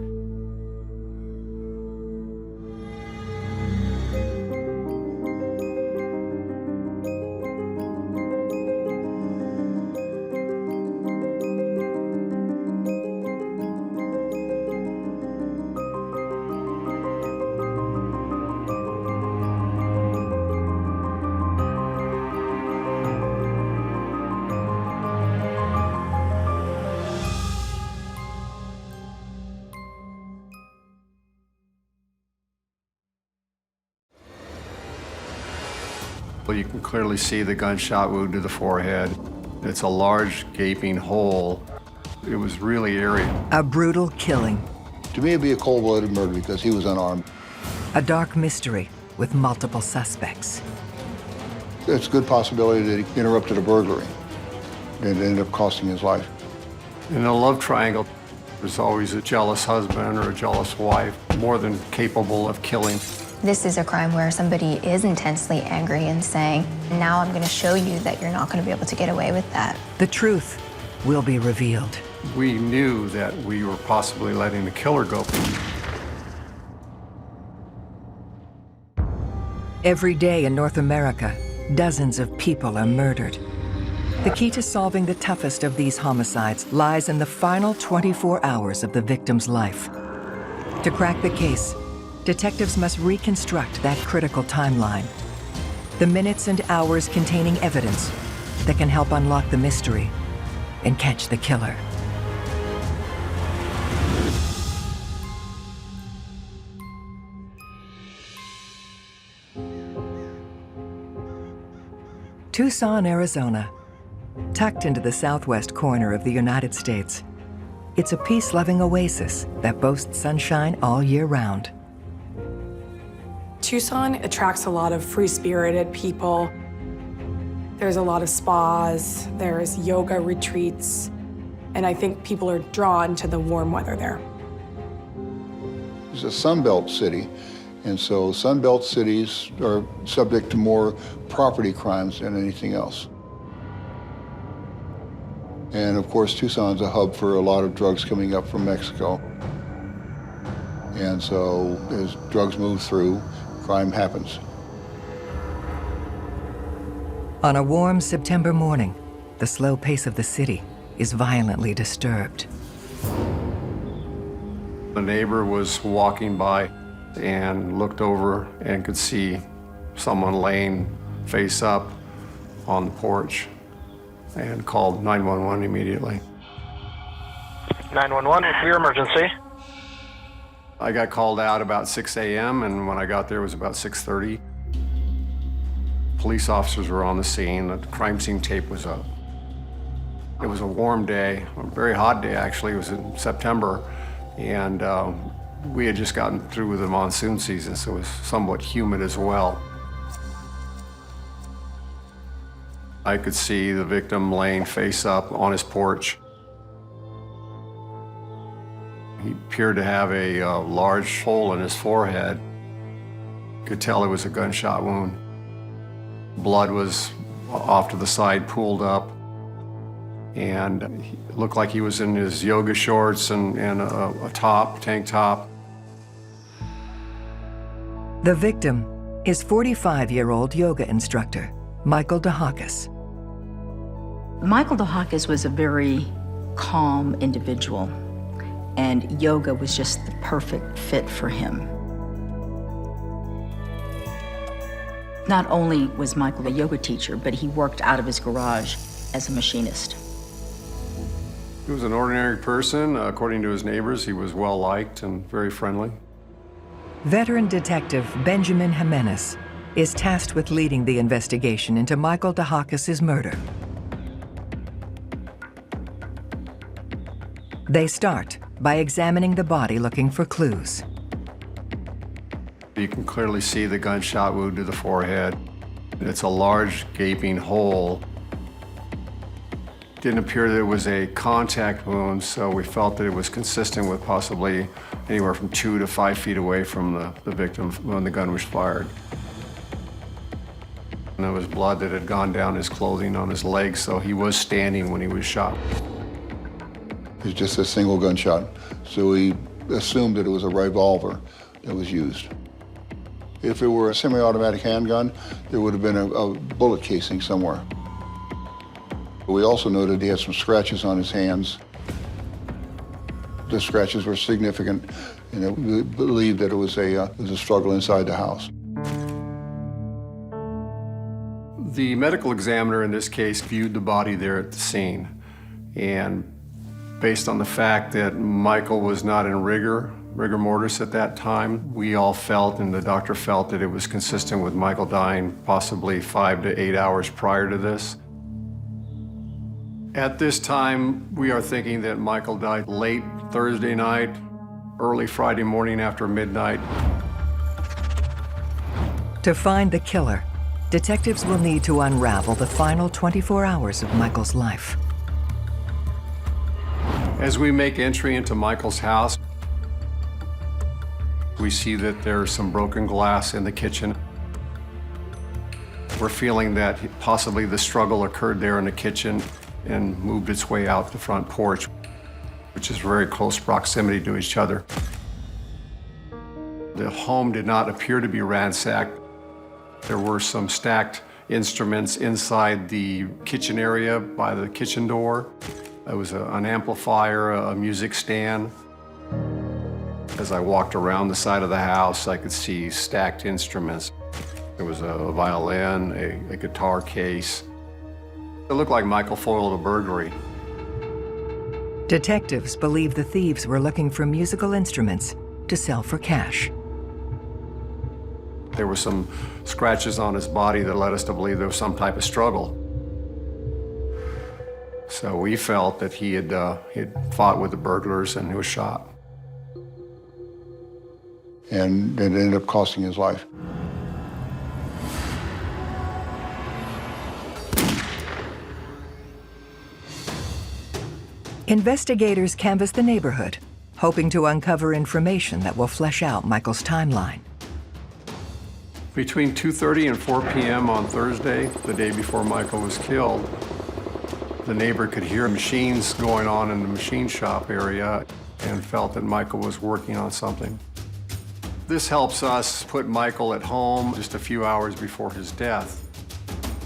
You can clearly see the gunshot wound to the forehead. It's a large gaping hole. It was really eerie. A brutal killing. To me, it'd be a cold-blooded murder because he was unarmed. A dark mystery with multiple suspects. It's a good possibility that he interrupted a burglary and ended up costing his life. In a love triangle, there's always a jealous husband or a jealous wife, more than capable of killing. This is a crime where somebody is intensely angry and saying, now I'm going to show you that you're not going to be able to get away with that. The truth will be revealed. We knew that we were possibly letting the killer go. Every day in North America, dozens of people are murdered. The key to solving the toughest of these homicides lies in the final 24 hours of the victim's life. To crack the case, detectives must reconstruct that critical timeline. The minutes and hours containing evidence that can help unlock the mystery and catch the killer. Tucson, Arizona, tucked into the southwest corner of the United States. It's a peace-loving oasis that boasts sunshine all year round. Tucson attracts a lot of free-spirited people. There's a lot of spas, there's yoga retreats, and I think people are drawn to the warm weather there. It's a Sunbelt city, and so Sunbelt cities are subject to more property crimes than anything else. And of course, Tucson's a hub for a lot of drugs coming up from Mexico. And so as drugs move through, crime happens. On a warm September morning, the slow pace of the city is violently disturbed. The neighbor was walking by and looked over and could see someone laying face up on the porch and called 911 immediately. 911, what's your emergency? I got called out about 6 a.m. and when I got there it was about 6:30. Police officers were on the scene. The crime scene tape was up. It was a warm day, a very hot day actually. It was in September, and we had just gotten through with the monsoon season, so it was somewhat humid as well. I could see the victim laying face up on his porch. He appeared to have a large hole in his forehead. Could tell it was a gunshot wound. Blood was off to the side, pooled up, and it looked like he was in his yoga shorts and a top, tank top. The victim is 45-year-old yoga instructor Michael Deakus. Michael Deakus was a very calm individual, and yoga was just the perfect fit for him. Not only was Michael a yoga teacher, but he worked out of his garage as a machinist. He was an ordinary person. According to his neighbors, he was well-liked and very friendly. Veteran detective Benjamin Jimenez is tasked with leading the investigation into Michael Deakus' murder. They start by examining the body looking for clues. You can clearly see the gunshot wound to the forehead. It's a large gaping hole. Didn't appear that it was a contact wound, so we felt that it was consistent with possibly anywhere from 2 to 5 feet away from the victim when the gun was fired. And there was blood that had gone down his clothing on his legs, so he was standing when he was shot. It's just a single gunshot, so we assumed that it was a revolver that was used. If it were a semi-automatic handgun, there would have been a bullet casing somewhere. We also noted he had some scratches on his hands. The scratches were significant, and we believed that it was a struggle inside the house. The medical examiner in this case viewed the body there at the scene, and based on the fact that Michael was not in rigor mortis at that time, we all felt, and the doctor felt, that it was consistent with Michael dying possibly 5 to 8 hours prior to this. At this time, we are thinking that Michael died late Thursday night, early Friday morning after midnight. To find the killer, detectives will need to unravel the final 24 hours of Michael's life. As we make entry into Michael's house, we see that there's some broken glass in the kitchen. We're feeling that possibly the struggle occurred there in the kitchen and moved its way out the front porch, which is very close proximity to each other. The home did not appear to be ransacked. There were some stacked instruments inside the kitchen area by the kitchen door. There was an amplifier, a music stand. As I walked around the side of the house, I could see stacked instruments. There was a violin, a guitar case. It looked like Michael foiled a burglary. Detectives believe the thieves were looking for musical instruments to sell for cash. There were some scratches on his body that led us to believe there was some type of struggle. So we felt that he had fought with the burglars and he was shot. And it ended up costing his life. Investigators canvass the neighborhood, hoping to uncover information that will flesh out Michael's timeline. Between 2:30 and 4 p.m. on Thursday, the day before Michael was killed, the neighbor could hear machines going on in the machine shop area and felt that Michael was working on something. This helps us put Michael at home just a few hours before his death.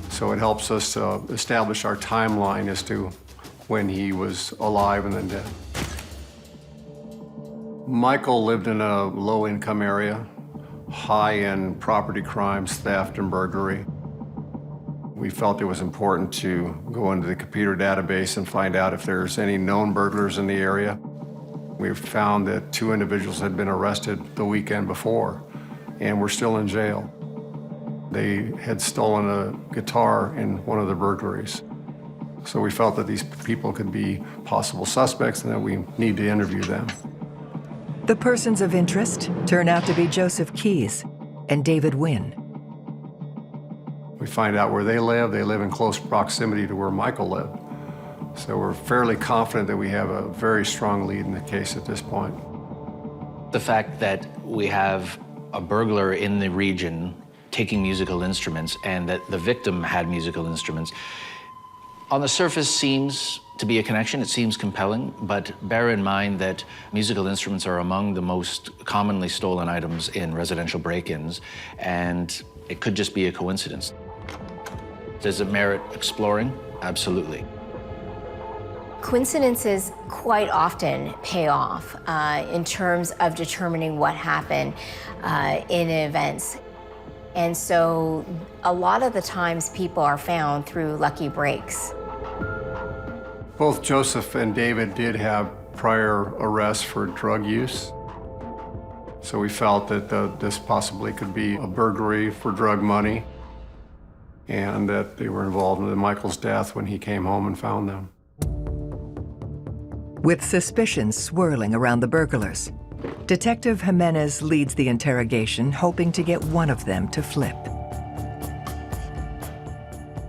So it helps us establish our timeline as to when he was alive and then dead. Michael lived in a low-income area, high-end property crimes, theft, and burglary. We felt it was important to go into the computer database and find out if there's any known burglars in the area. We found that 2 individuals had been arrested the weekend before and were still in jail. They had stolen a guitar in one of the burglaries. So we felt that these people could be possible suspects and that we need to interview them. The persons of interest turn out to be Joseph Keyes and David Wynn. We find out where they live. They live in close proximity to where Michael lived. So we're fairly confident that we have a very strong lead in the case at this point. The fact that we have a burglar in the region taking musical instruments and that the victim had musical instruments, on the surface seems to be a connection. It seems compelling, but bear in mind that musical instruments are among the most commonly stolen items in residential break-ins, and it could just be a coincidence. Does it merit exploring? Absolutely. Coincidences quite often pay off in terms of determining what happened in events. And so a lot of the times people are found through lucky breaks. Both Joseph and David did have prior arrests for drug use. So we felt that this possibly could be a burglary for drug money and that they were involved in Michael's death when he came home and found them. With suspicions swirling around the burglars, Detective Jimenez leads the interrogation, hoping to get one of them to flip.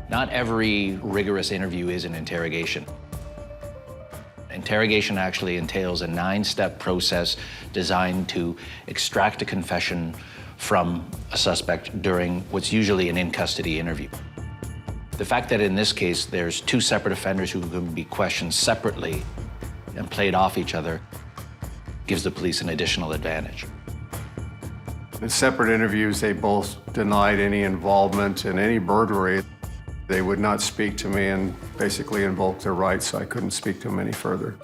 Not every rigorous interview is an interrogation. Interrogation actually entails a 9-step process designed to extract a confession from a suspect during what's usually an in-custody interview. The fact that in this case there's 2 separate offenders who can be questioned separately and played off each other gives the police an additional advantage. In separate interviews, they both denied any involvement in any burglary. They would not speak to me and basically invoked their rights, so I couldn't speak to them any further.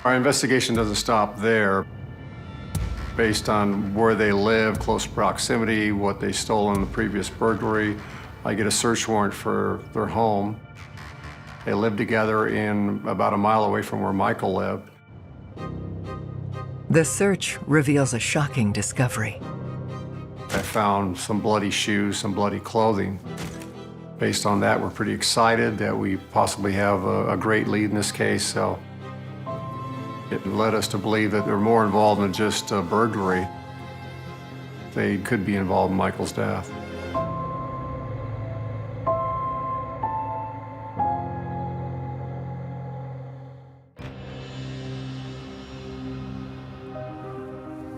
Our investigation doesn't stop there. Based on where they live, close proximity, what they stole in the previous burglary, I get a search warrant for their home. They lived together in about a mile away from where Michael lived. The search reveals a shocking discovery. I found some bloody shoes, some bloody clothing. Based on that, we're pretty excited that we possibly have a great lead in this case. So it led us to believe that they're more involved than just a burglary. They could be involved in Michael's death.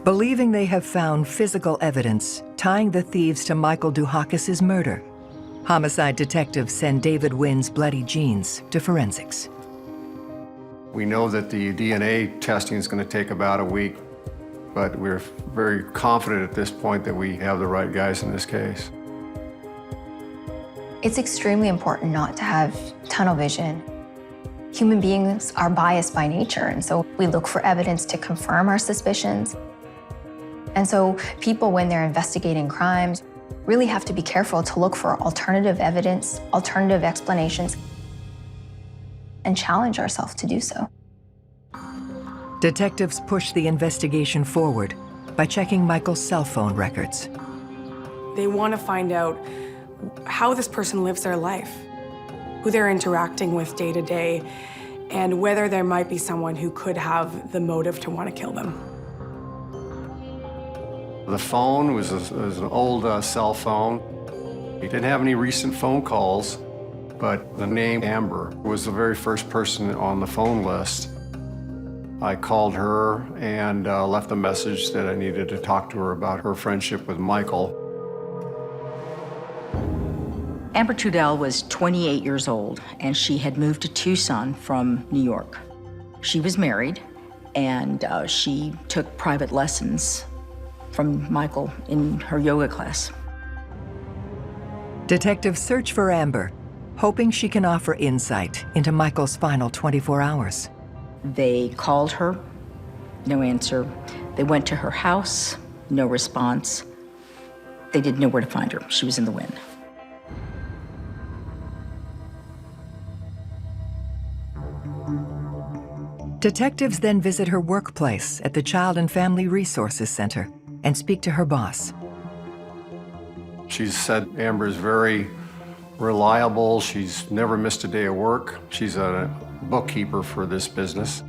Believing they have found physical evidence tying the thieves to Michael Duhakis' murder, homicide detectives send David Wynn's bloody jeans to forensics. We know that the DNA testing is going to take about a week, but we're very confident at this point that we have the right guys in this case. It's extremely important not to have tunnel vision. Human beings are biased by nature, and so we look for evidence to confirm our suspicions. And so people, when they're investigating crimes, really have to be careful to look for alternative evidence, alternative explanations, and challenge ourselves to do so. Detectives push the investigation forward by checking Michael's cell phone records. They want to find out how this person lives their life, who they're interacting with day to day, and whether there might be someone who could have the motive to want to kill them. The phone was an old cell phone. He didn't have any recent phone calls, but the name Amber was the very first person on the phone list. I called her and left a message that I needed to talk to her about her friendship with Michael. Amber Trudell was 28 years old, and she had moved to Tucson from New York. She was married, and she took private lessons from Michael in her yoga class. Detectives search for Amber, hoping she can offer insight into Michael's final 24 hours. They called her, no answer. They went to her house, no response. They didn't know where to find her. She was in the wind. Detectives then visit her workplace at the Child and Family Resources Center and speak to her boss. She said Amber is very reliable. She's never missed a day of work. She's a bookkeeper for this business.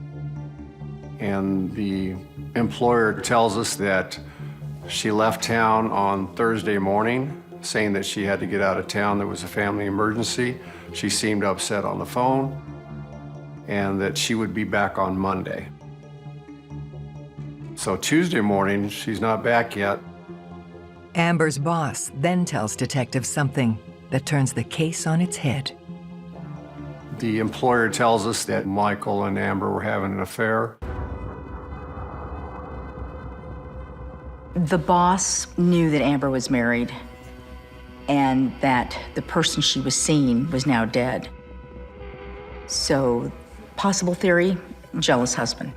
And the employer tells us that she left town on Thursday morning, saying that she had to get out of town. There was a family emergency. She seemed upset on the phone, and that she would be back on Monday. So Tuesday morning, she's not back yet. Amber's boss then tells detectives something that turns the case on its head. The employer tells us that Michael and Amber were having an affair. The boss knew that Amber was married and that the person she was seeing was now dead. So, possible theory, jealous husband.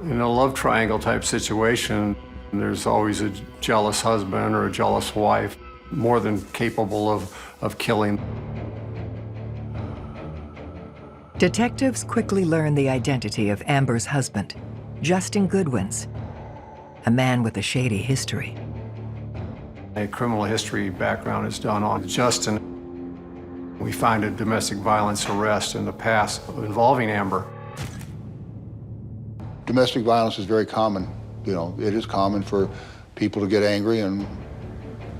In a love triangle type situation, there's always a jealous husband or a jealous wife, more than capable of killing. Detectives quickly learn the identity of Amber's husband, Justin Goodwins, a man with a shady history. A criminal history background is done on Justin. We find a domestic violence arrest in the past involving Amber. Domestic violence is very common. You know, it is common for people to get angry and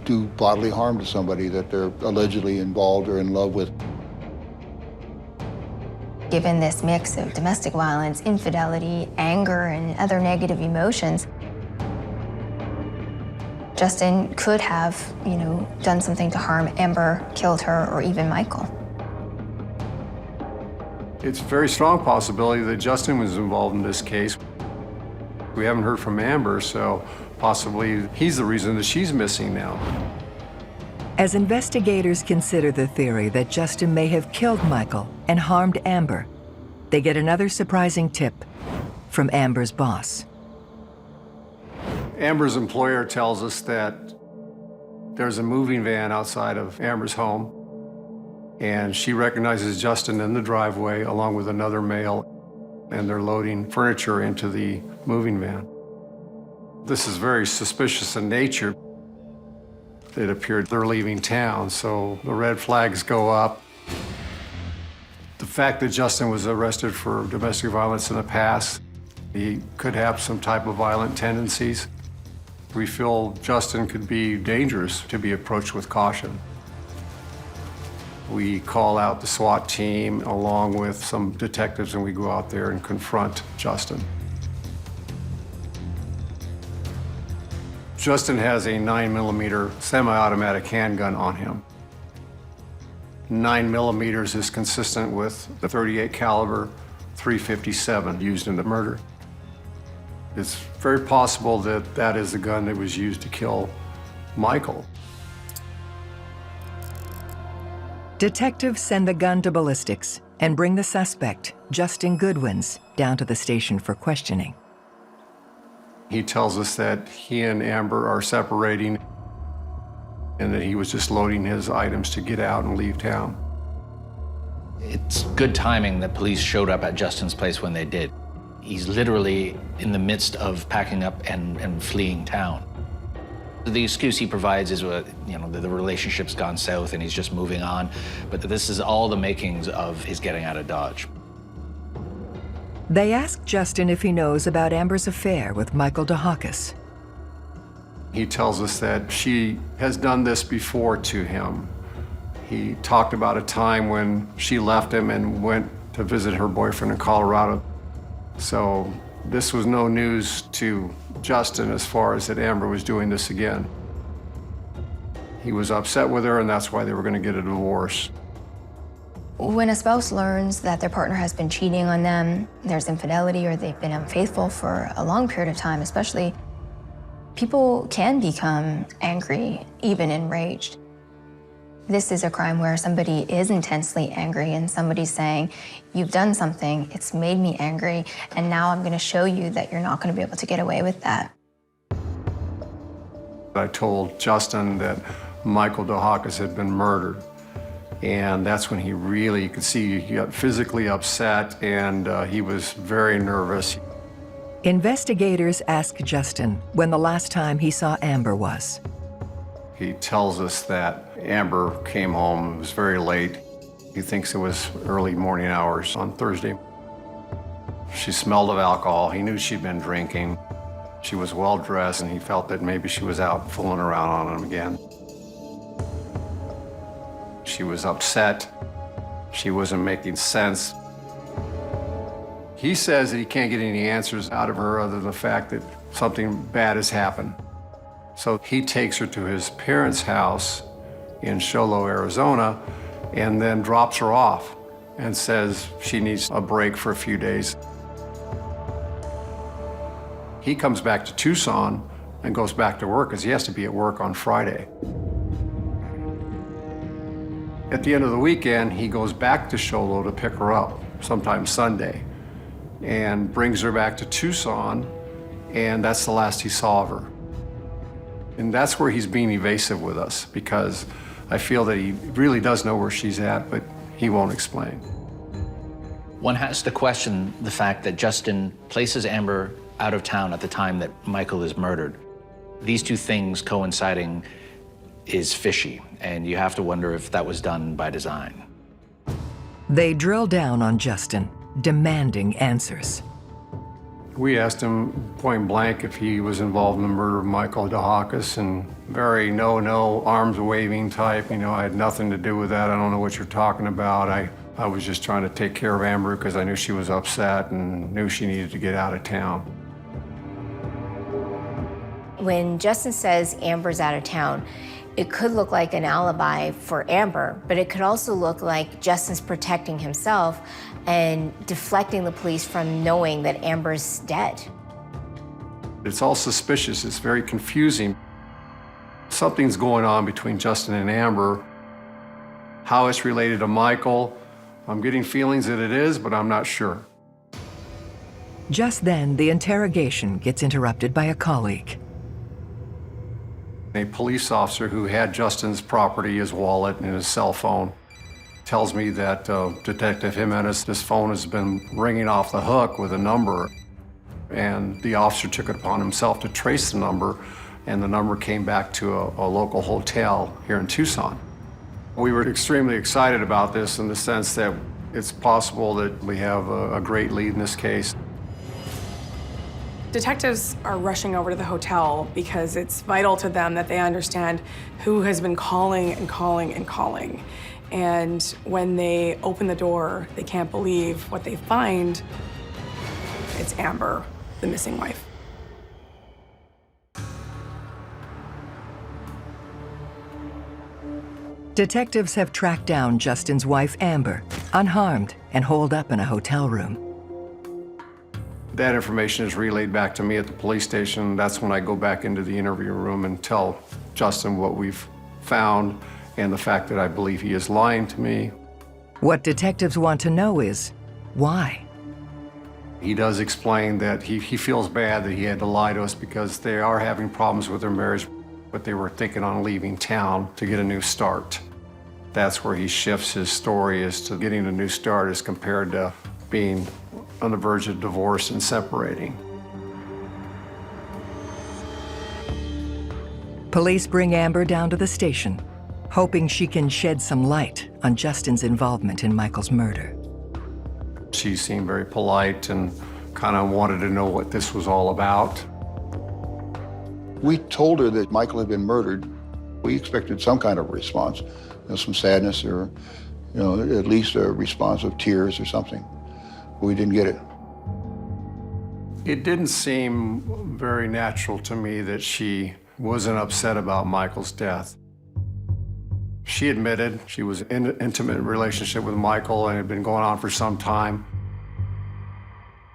do bodily harm to somebody that they're allegedly involved or in love with. Given this mix of domestic violence, infidelity, anger, and other negative emotions, Justin could have, done something to harm Amber, killed her, or even Michael. It's a very strong possibility that Justin was involved in this case. We haven't heard from Amber, so possibly he's the reason that she's missing now. As investigators consider the theory that Justin may have killed Michael and harmed Amber, they get another surprising tip from Amber's boss. Amber's employer tells us that there's a moving van outside of Amber's home, and she recognizes Justin in the driveway along with another male, and they're loading furniture into the moving van. This is very suspicious in nature. It appeared they're leaving town, so the red flags go up. The fact that Justin was arrested for domestic violence in the past, he could have some type of violent tendencies. We feel Justin could be dangerous to be approached with caution. We call out the SWAT team along with some detectives, and we go out there and confront Justin. Justin has a 9mm semi-automatic handgun on him. 9mm is consistent with the .38 caliber .357 used in the murder. It's very possible that that is the gun that was used to kill Michael. Detectives send the gun to ballistics and bring the suspect, Justin Goodwins, down to the station for questioning. He tells us that he and Amber are separating and that he was just loading his items to get out and leave town. It's good timing that police showed up at Justin's place when they did. He's literally in the midst of packing up and fleeing town. The excuse he provides is, the relationship's gone south and he's just moving on. But this is all the makings of his getting out of Dodge. They ask Justin if he knows about Amber's affair with Michael Deakus. He tells us that she has done this before to him. He talked about a time when she left him and went to visit her boyfriend in Colorado. So this was no news to Justin as far as that Amber was doing this again. He was upset with her, and that's why they were going to get a divorce. When a spouse learns that their partner has been cheating on them, there's infidelity, or they've been unfaithful for a long period of time especially, people can become angry, even enraged. This is a crime where somebody is intensely angry and somebody's saying, you've done something, it's made me angry, and now I'm going to show you that you're not going to be able to get away with that. I told Justin that Michael Deakus had been murdered. And that's when he really, you could see he got physically upset and he was very nervous. Investigators ask Justin when the last time he saw Amber was. He tells us that Amber came home, it was very late. He thinks it was early morning hours on Thursday. She smelled of alcohol. He knew she'd been drinking. She was well dressed and he felt that maybe she was out fooling around on him again. She was upset. She wasn't making sense. He says that he can't get any answers out of her other than the fact that something bad has happened. So he takes her to his parents' house in Tucson, Arizona, and then drops her off and says she needs a break for a few days. He comes back to Tucson and goes back to work because he has to be at work on Friday. At the end of the weekend, he goes back to Sholo to pick her up, sometime Sunday, and brings her back to Tucson, and that's the last he saw of her. And that's where he's being evasive with us, because I feel that he really does know where she's at, but he won't explain. One has to question the fact that Justin places Amber out of town at the time that Michael is murdered. These two things coinciding is fishy, and you have to wonder if that was done by design. They drill down on Justin, demanding answers. We asked him point blank if he was involved in the murder of Michael Deakus, and very no, arms waving type. I had nothing to do with that. I don't know what you're talking about. I was just trying to take care of Amber because I knew she was upset and knew she needed to get out of town. When Justin says Amber's out of town, it could look like an alibi for Amber, but it could also look like Justin's protecting himself and deflecting the police from knowing that Amber's dead. It's all suspicious. It's very confusing. Something's going on between Justin and Amber. How it's related to Michael, I'm getting feelings that it is, but I'm not sure. Just then, the interrogation gets interrupted by a colleague. A police officer who had Justin's property, his wallet, and his cell phone, tells me that Detective Jimenez, his phone has been ringing off the hook with a number. And the officer took it upon himself to trace the number, and the number came back to a local hotel here in Tucson. We were extremely excited about this in the sense that it's possible that we have a great lead in this case. Detectives are rushing over to the hotel because it's vital to them that they understand who has been calling and calling and calling. And when they open the door, they can't believe what they find. It's Amber, the missing wife. Detectives have tracked down Justin's wife, Amber, unharmed and holed up in a hotel room. That information is relayed back to me at the police station. That's when I go back into the interview room and tell Justin what we've found and the fact that I believe he is lying to me. What detectives want to know is why. He does explain that he feels bad that he had to lie to us because they are having problems with their marriage, but they were thinking on leaving town to get a new start. That's where he shifts his story as to getting a new start as compared to being on the verge of divorce and separating. Police bring Amber down to the station, hoping she can shed some light on Justin's involvement in Michael's murder. She seemed very polite and kind of wanted to know what this was all about. We told her that Michael had been murdered. We expected some kind of response, some sadness or, at least a response of tears or something. We didn't get it. It didn't seem very natural to me that she wasn't upset about Michael's death. She admitted she was in an intimate relationship with Michael and it had been going on for some time.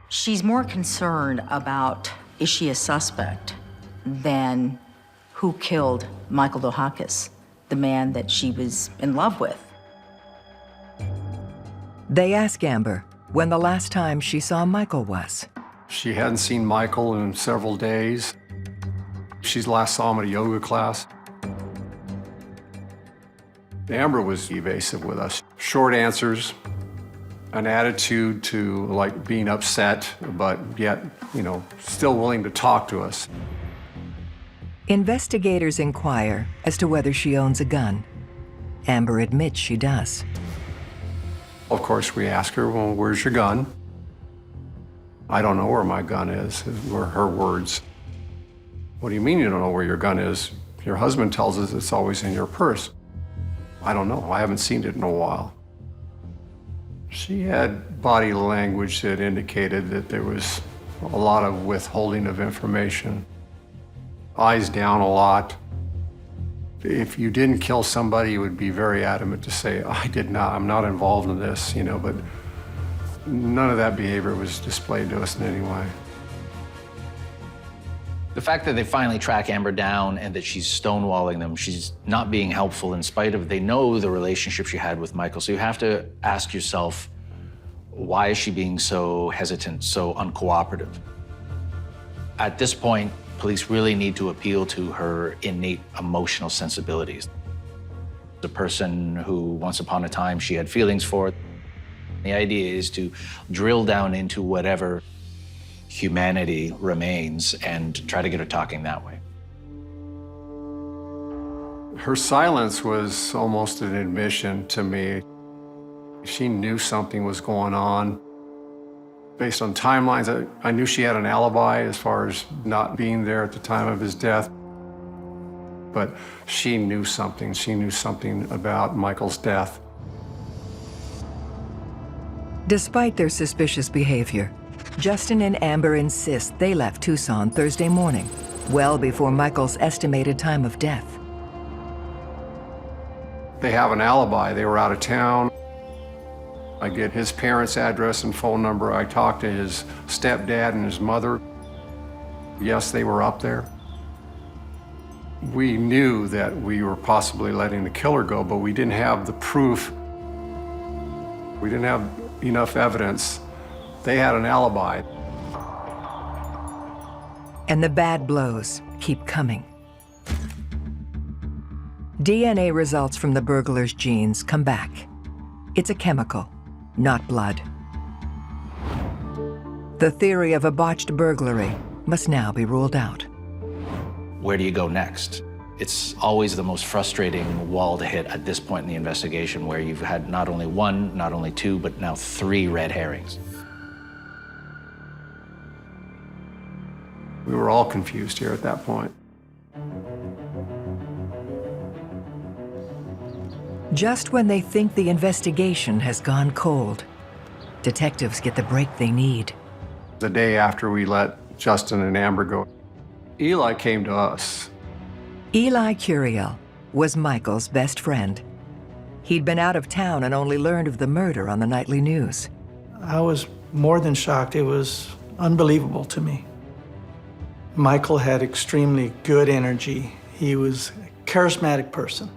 She's more concerned about, is she a suspect, than who killed Michael Deakus, the man that she was in love with. They ask Amber when the last time she saw Michael was. She hadn't seen Michael in several days. She last saw him at a yoga class. Amber was evasive with us. Short answers, an attitude to like being upset, but yet, still willing to talk to us. Investigators inquire as to whether she owns a gun. Amber admits she does. Of course, we ask her, well, where's your gun? I don't know where my gun is, were her words. What do you mean you don't know where your gun is? Your husband tells us it's always in your purse. I don't know, I haven't seen it in a while. She had body language that indicated that there was a lot of withholding of information. Eyes down a lot. If you didn't kill somebody, you would be very adamant to say, I did not, I'm not involved in this, but none of that behavior was displayed to us in any way. The fact that they finally track Amber down and that she's stonewalling them, she's not being helpful in spite of, they know the relationship she had with Michael. So you have to ask yourself, why is she being so hesitant, so uncooperative? At this point, police really need to appeal to her innate emotional sensibilities. The person who once upon a time she had feelings for. The idea is to drill down into whatever humanity remains and try to get her talking that way. Her silence was almost an admission to me. She knew something was going on. Based on timelines, I knew she had an alibi as far as not being there at the time of his death. But she knew something. She knew something about Michael's death. Despite their suspicious behavior, Justin and Amber insist they left Tucson Thursday morning, well before Michael's estimated time of death. They have an alibi. They were out of town. I get his parents' address and phone number. I talk to his stepdad and his mother. Yes, they were up there. We knew that we were possibly letting the killer go, but we didn't have the proof. We didn't have enough evidence. They had an alibi. And the bad blows keep coming. DNA results from the burglar's genes come back. It's a chemical, not blood. The theory of a botched burglary must now be ruled out. Where do you go next? It's always the most frustrating wall to hit at this point in the investigation, where you've had not only one, not only two, but now 3 red herrings. We were all confused here at that point. Just when they think the investigation has gone cold, detectives get the break they need. The day after we let Justin and Amber go, Eli came to us. Eli Curiel was Michael's best friend. He'd been out of town and only learned of the murder on the nightly news. I was more than shocked. It was unbelievable to me. Michael had extremely good energy. He was a charismatic person.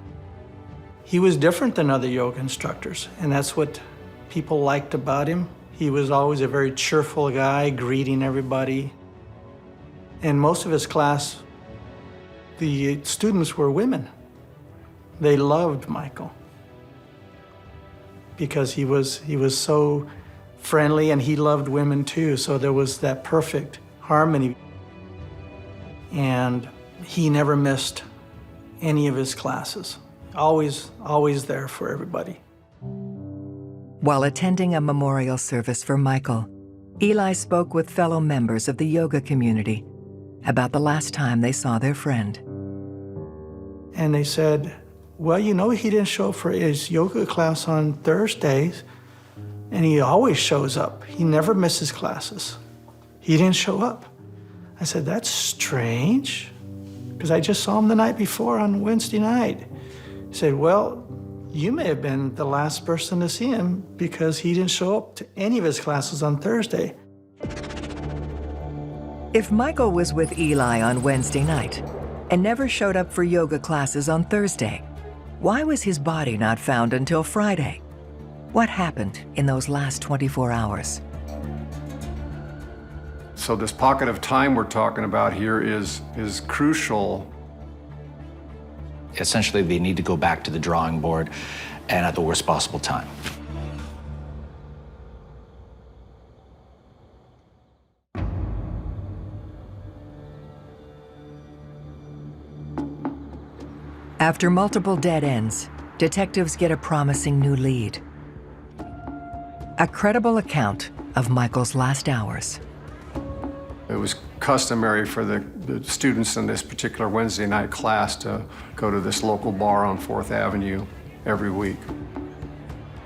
He was different than other yoga instructors, and that's what people liked about him. He was always a very cheerful guy, greeting everybody. And most of his class, the students were women. They loved Michael because he was so friendly, and he loved women too, so there was that perfect harmony. And he never missed any of his classes. Always there for everybody. While attending a memorial service for Michael, Eli spoke with fellow members of the yoga community about the last time they saw their friend. And they said, well, you know, he didn't show up for his yoga class on Thursdays, and he always shows up. He never misses classes. He didn't show up. I said, that's strange, because I just saw him the night before on Wednesday night. He said, well, you may have been the last person to see him because he didn't show up to any of his classes on Thursday. If Michael was with Eli on Wednesday night and never showed up for yoga classes on Thursday, why was his body not found until Friday? What happened in those last 24 hours? So this pocket of time we're talking about here is crucial. Essentially, they need to go back to the drawing board and at the worst possible time. After multiple dead ends, detectives get a promising new lead. A credible account of Michael's last hours. It was customary for the students in this particular Wednesday night class to go to this local bar on 4th Avenue every week.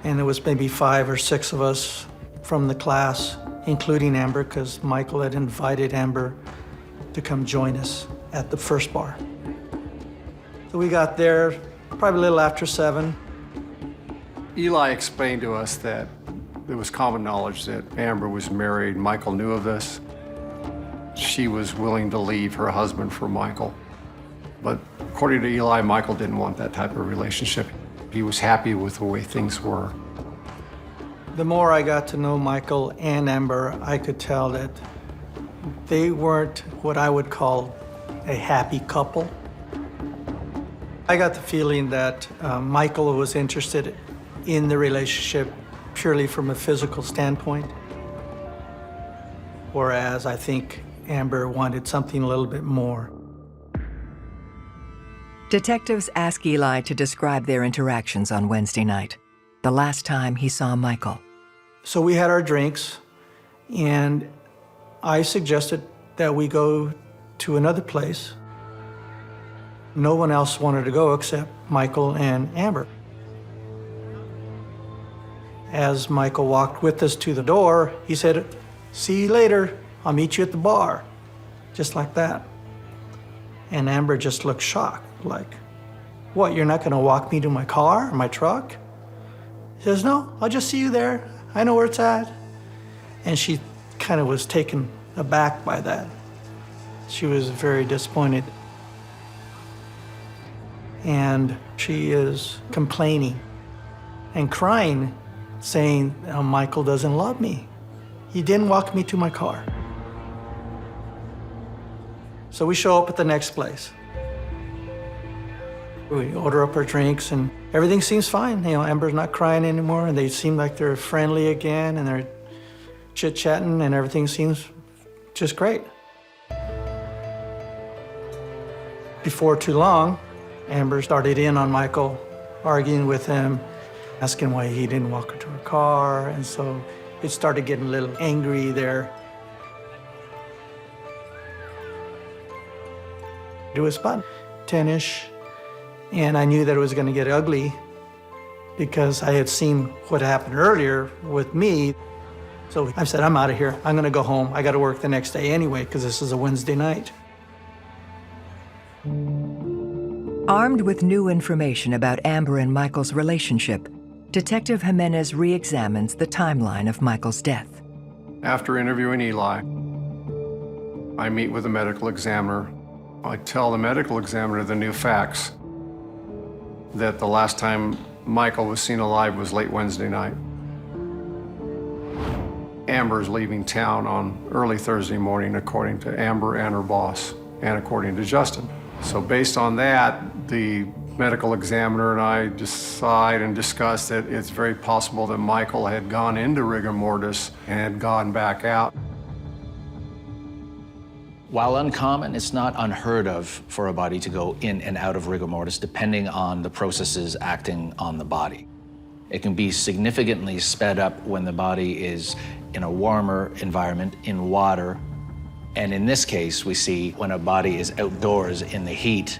And there was maybe 5 or 6 of us from the class, including Amber, because Michael had invited Amber to come join us at the first bar. So we got there probably a little after 7. Eli explained to us that it was common knowledge that Amber was married. Michael knew of this. She was willing to leave her husband for Michael. But according to Eli, Michael didn't want that type of relationship. He was happy with the way things were. The more I got to know Michael and Amber, I could tell that they weren't what I would call a happy couple. I got the feeling that Michael was interested in the relationship purely from a physical standpoint, whereas I think Amber wanted something a little bit more. Detectives ask Eli to describe their interactions on Wednesday night, the last time he saw Michael. So we had our drinks, and I suggested that we go to another place. No one else wanted to go except Michael and Amber. As Michael walked with us to the door, he said, "See you later. I'll meet you at the bar." Just like that. And Amber just looked shocked, like, "What, you're not gonna walk me to my car, or my truck?" He says, "No, I'll just see you there. I know where it's at." And she kind of was taken aback by that. She was very disappointed. And she is complaining and crying, saying, "Michael doesn't love me. He didn't walk me to my car." So we show up at the next place. We order up our drinks, and everything seems fine. You know, Amber's not crying anymore, and they seem like they're friendly again, and they're chit-chatting, and everything seems just great. Before too long, Amber started in on Michael, arguing with him, asking why he didn't walk her to her car, and so it started getting a little angry there. It was about 10-ish, and I knew that it was going to get ugly because I had seen what happened earlier with me. So I said, "I'm out of here. I'm going to go home. I got to work the next day anyway because this is a Wednesday night." Armed with new information about Amber and Michael's relationship, Detective Jimenez re-examines the timeline of Michael's death. After interviewing Eli, I meet with the medical examiner. I tell the medical examiner the new facts. that the last time Michael was seen alive was late Wednesday night. Amber's leaving town on early Thursday morning, according to Amber and her boss, and according to Justin. So based on that, the medical examiner and I decide and discuss that it's very possible that Michael had gone into rigor mortis and had gone back out. While uncommon, it's not unheard of for a body to go in and out of rigor mortis depending on the processes acting on the body. It can be significantly sped up when the body is in a warmer environment, in water. And in this case, we see when a body is outdoors in the heat.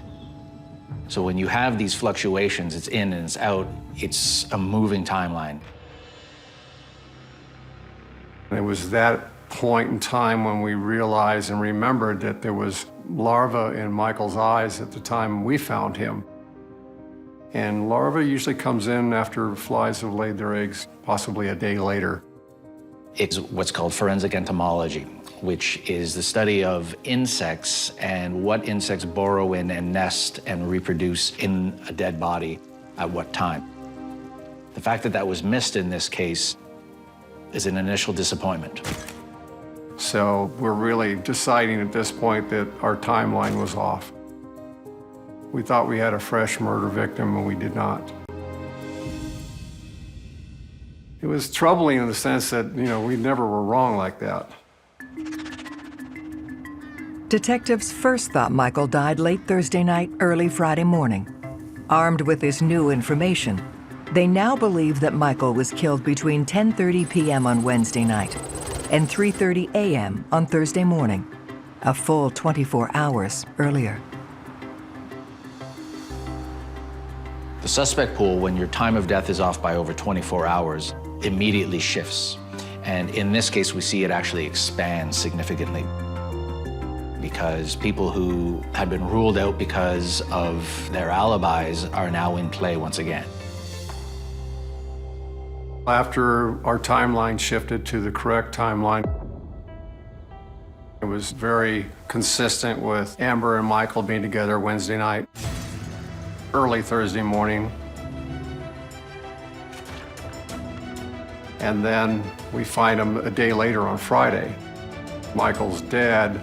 So when you have these fluctuations, it's in and it's out, it's a moving timeline. And it was that point in time when we realized and remembered that there was larva in Michael's eyes at the time we found him. And larva usually comes in after flies have laid their eggs, possibly a day later. It's what's called forensic entomology, which is the study of insects and what insects burrow in and nest and reproduce in a dead body at what time. The fact that that was missed in this case is an initial disappointment. So we're really deciding at this point that our timeline was off. We thought we had a fresh murder victim, and we did not. It was troubling in the sense that, we never were wrong like that. Detectives first thought Michael died late Thursday night, early Friday morning. Armed with this new information, they now believe that Michael was killed between 10:30 p.m. on Wednesday night and 3:30 a.m. on Thursday morning, a full 24 hours earlier. The suspect pool, when your time of death is off by over 24 hours, immediately shifts. And in this case, we see it actually expand significantly because people who had been ruled out because of their alibis are now in play once again. After our timeline shifted to the correct timeline, it was very consistent with Amber and Michael being together Wednesday night, early Thursday morning. And then we find him a day later on Friday. Michael's dead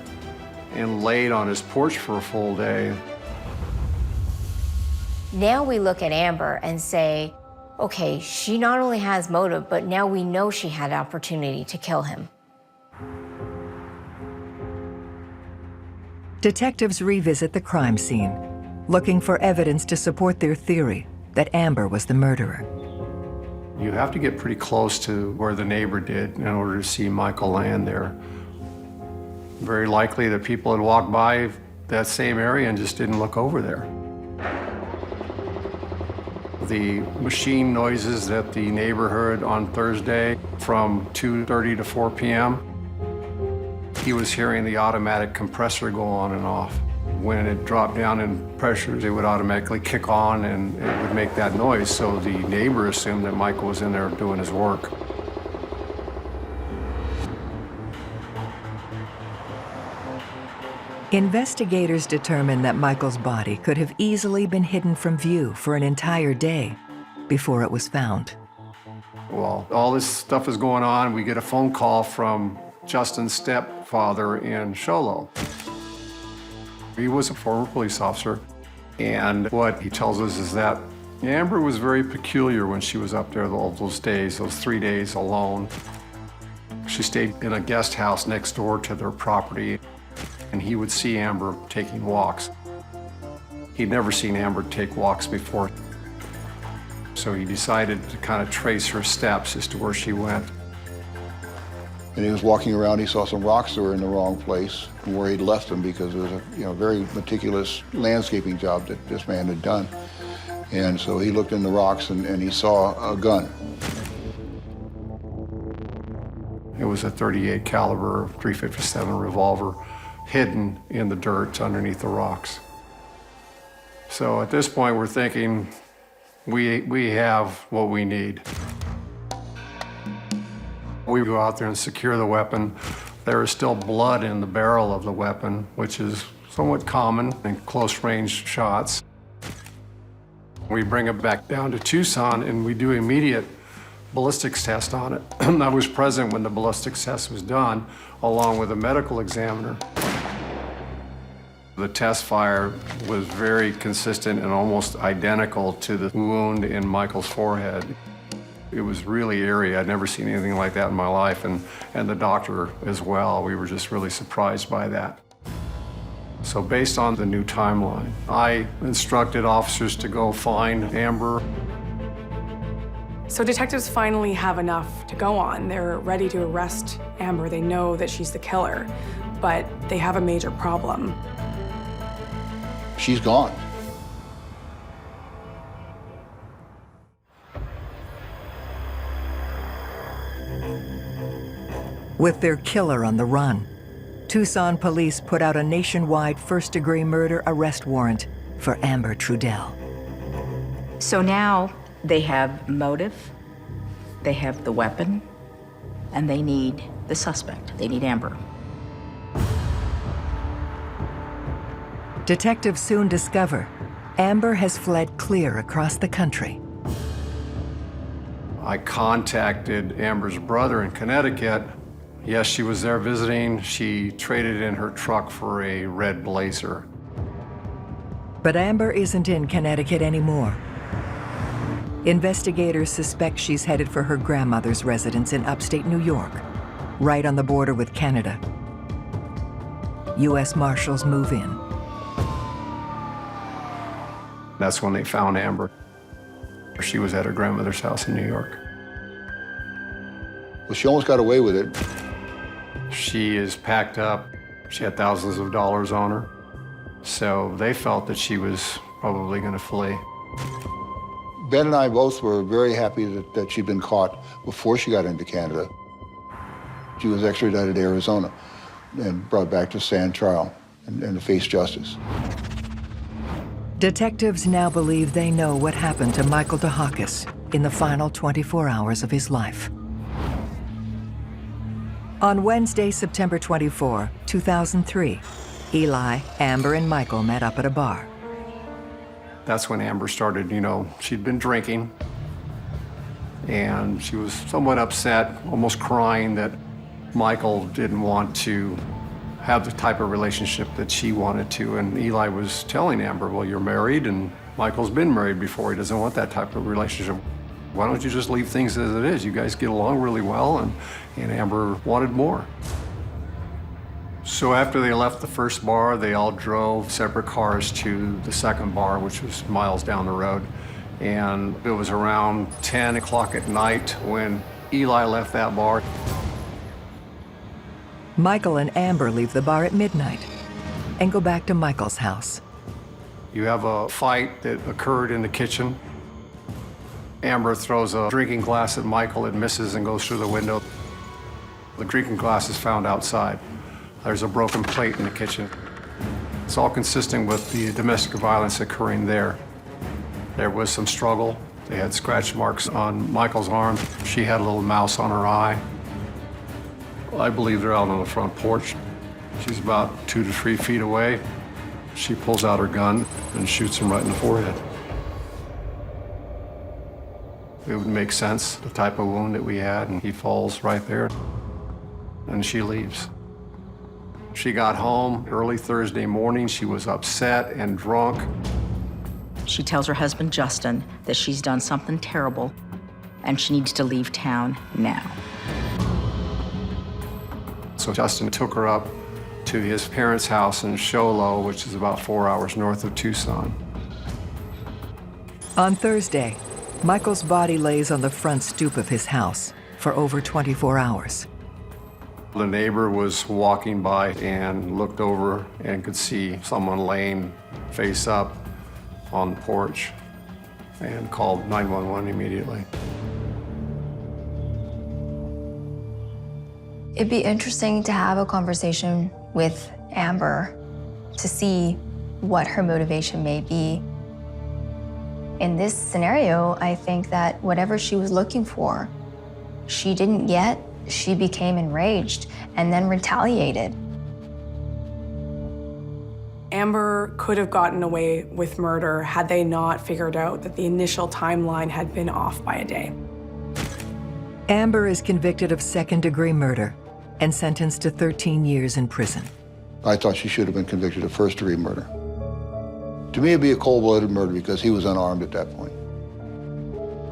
and laid on his porch for a full day. Now we look at Amber and say, okay, she not only has motive, but now we know she had an opportunity to kill him. Detectives revisit the crime scene, looking for evidence to support their theory that Amber was the murderer. You have to get pretty close to where the neighbor did in order to see Michael land there. Very likely that people had walked by that same area and just didn't look over there. The machine noises that the neighbor heard on Thursday from 2:30 to 4 p.m., he was hearing the automatic compressor go on and off. When it dropped down in pressures, it would automatically kick on and it would make that noise. So the neighbor assumed that Michael was in there doing his work. Investigators determined that Michael's body could have easily been hidden from view for an entire day before it was found. Well, all this stuff is going on. We get a phone call from Justin's stepfather in Sholo. He was a former police officer, and what he tells us is that Amber was very peculiar when she was up there all those days, those 3 days alone. She stayed in a guest house next door to their property, and he would see Amber taking walks. He'd never seen Amber take walks before, so he decided to kind of trace her steps as to where she went. And he was walking around, he saw some rocks that were in the wrong place from where he'd left them because it was a very meticulous landscaping job that this man had done. And so he looked in the rocks and he saw a gun. It was a .38 caliber .357 revolver hidden in the dirt underneath the rocks. So at this point, we're thinking we have what we need. We go out there and secure the weapon. There is still blood in the barrel of the weapon, which is somewhat common in close-range shots. We bring it back down to Tucson and we do immediate ballistics test on it. I was present when the ballistics test was done, along with a medical examiner. The test fire was very consistent and almost identical to the wound in Michael's forehead. It was really eerie. I'd never seen anything like that in my life, and the doctor as well. We were just really surprised by that. So based on the new timeline, I instructed officers to go find Amber. So detectives finally have enough to go on. They're ready to arrest Amber. They know that she's the killer, but they have a major problem. She's gone. With their killer on the run, Tucson police put out a nationwide first-degree murder arrest warrant for Amber Trudell. So now they have motive, they have the weapon, and they need the suspect. They need Amber. Detectives soon discover Amber has fled clear across the country. I contacted Amber's brother in Connecticut. Yes, she was there visiting. She traded in her truck for a red Blazer. But Amber isn't in Connecticut anymore. Investigators suspect she's headed for her grandmother's residence in upstate New York, right on the border with Canada. U.S. Marshals move in. That's when they found Amber. She was at her grandmother's house in New York. Well, she almost got away with it. She is packed up. She had thousands of dollars on her. So they felt that she was probably going to flee. Ben and I both were very happy that she'd been caught before she got into Canada. She was extradited to Arizona and brought back to stand trial and to face justice. Detectives now believe they know what happened to Michael Deakus in the final 24 hours of his life. On Wednesday, September 24, 2003, Eli, Amber, and Michael met up at a bar. That's when Amber started, she'd been drinking, and she was somewhat upset, almost crying that Michael didn't want to have the type of relationship that she wanted to. And Eli was telling Amber, well, you're married, and Michael's been married before. He doesn't want that type of relationship. Why don't you just leave things as it is? You guys get along really well, and Amber wanted more. So after they left the first bar, they all drove separate cars to the second bar, which was miles down the road. And it was around 10 o'clock at night when Eli left that bar. Michael and Amber leave the bar at midnight and go back to Michael's house. You have a fight that occurred in the kitchen. Amber throws a drinking glass at Michael. It misses and goes through the window. The drinking glass is found outside. There's a broken plate in the kitchen. It's all consistent with the domestic violence occurring there. There was some struggle. They had scratch marks on Michael's arm. She had a little mouse on her eye. I believe they're out on the front porch. She's about 2 to 3 feet away. She pulls out her gun and shoots him right in the forehead. It would make sense, the type of wound that we had, and he falls right there, and she leaves. She got home early Thursday morning. She was upset and drunk. She tells her husband, Justin, that she's done something terrible and she needs to leave town now. So Justin took her up to his parents' house in Show Low, which is about 4 hours north of Tucson. On Thursday, Michael's body lays on the front stoop of his house for over 24 hours. The neighbor was walking by and looked over and could see someone laying face up on the porch and called 911 immediately. It'd be interesting to have a conversation with Amber to see what her motivation may be. In this scenario, I think that whatever she was looking for, she didn't get. She became enraged and then retaliated. Amber could have gotten away with murder had they not figured out that the initial timeline had been off by a day. Amber is convicted of second-degree murder and sentenced to 13 years in prison. I thought she should have been convicted of first-degree murder. To me, it'd be a cold-blooded murder because he was unarmed at that point.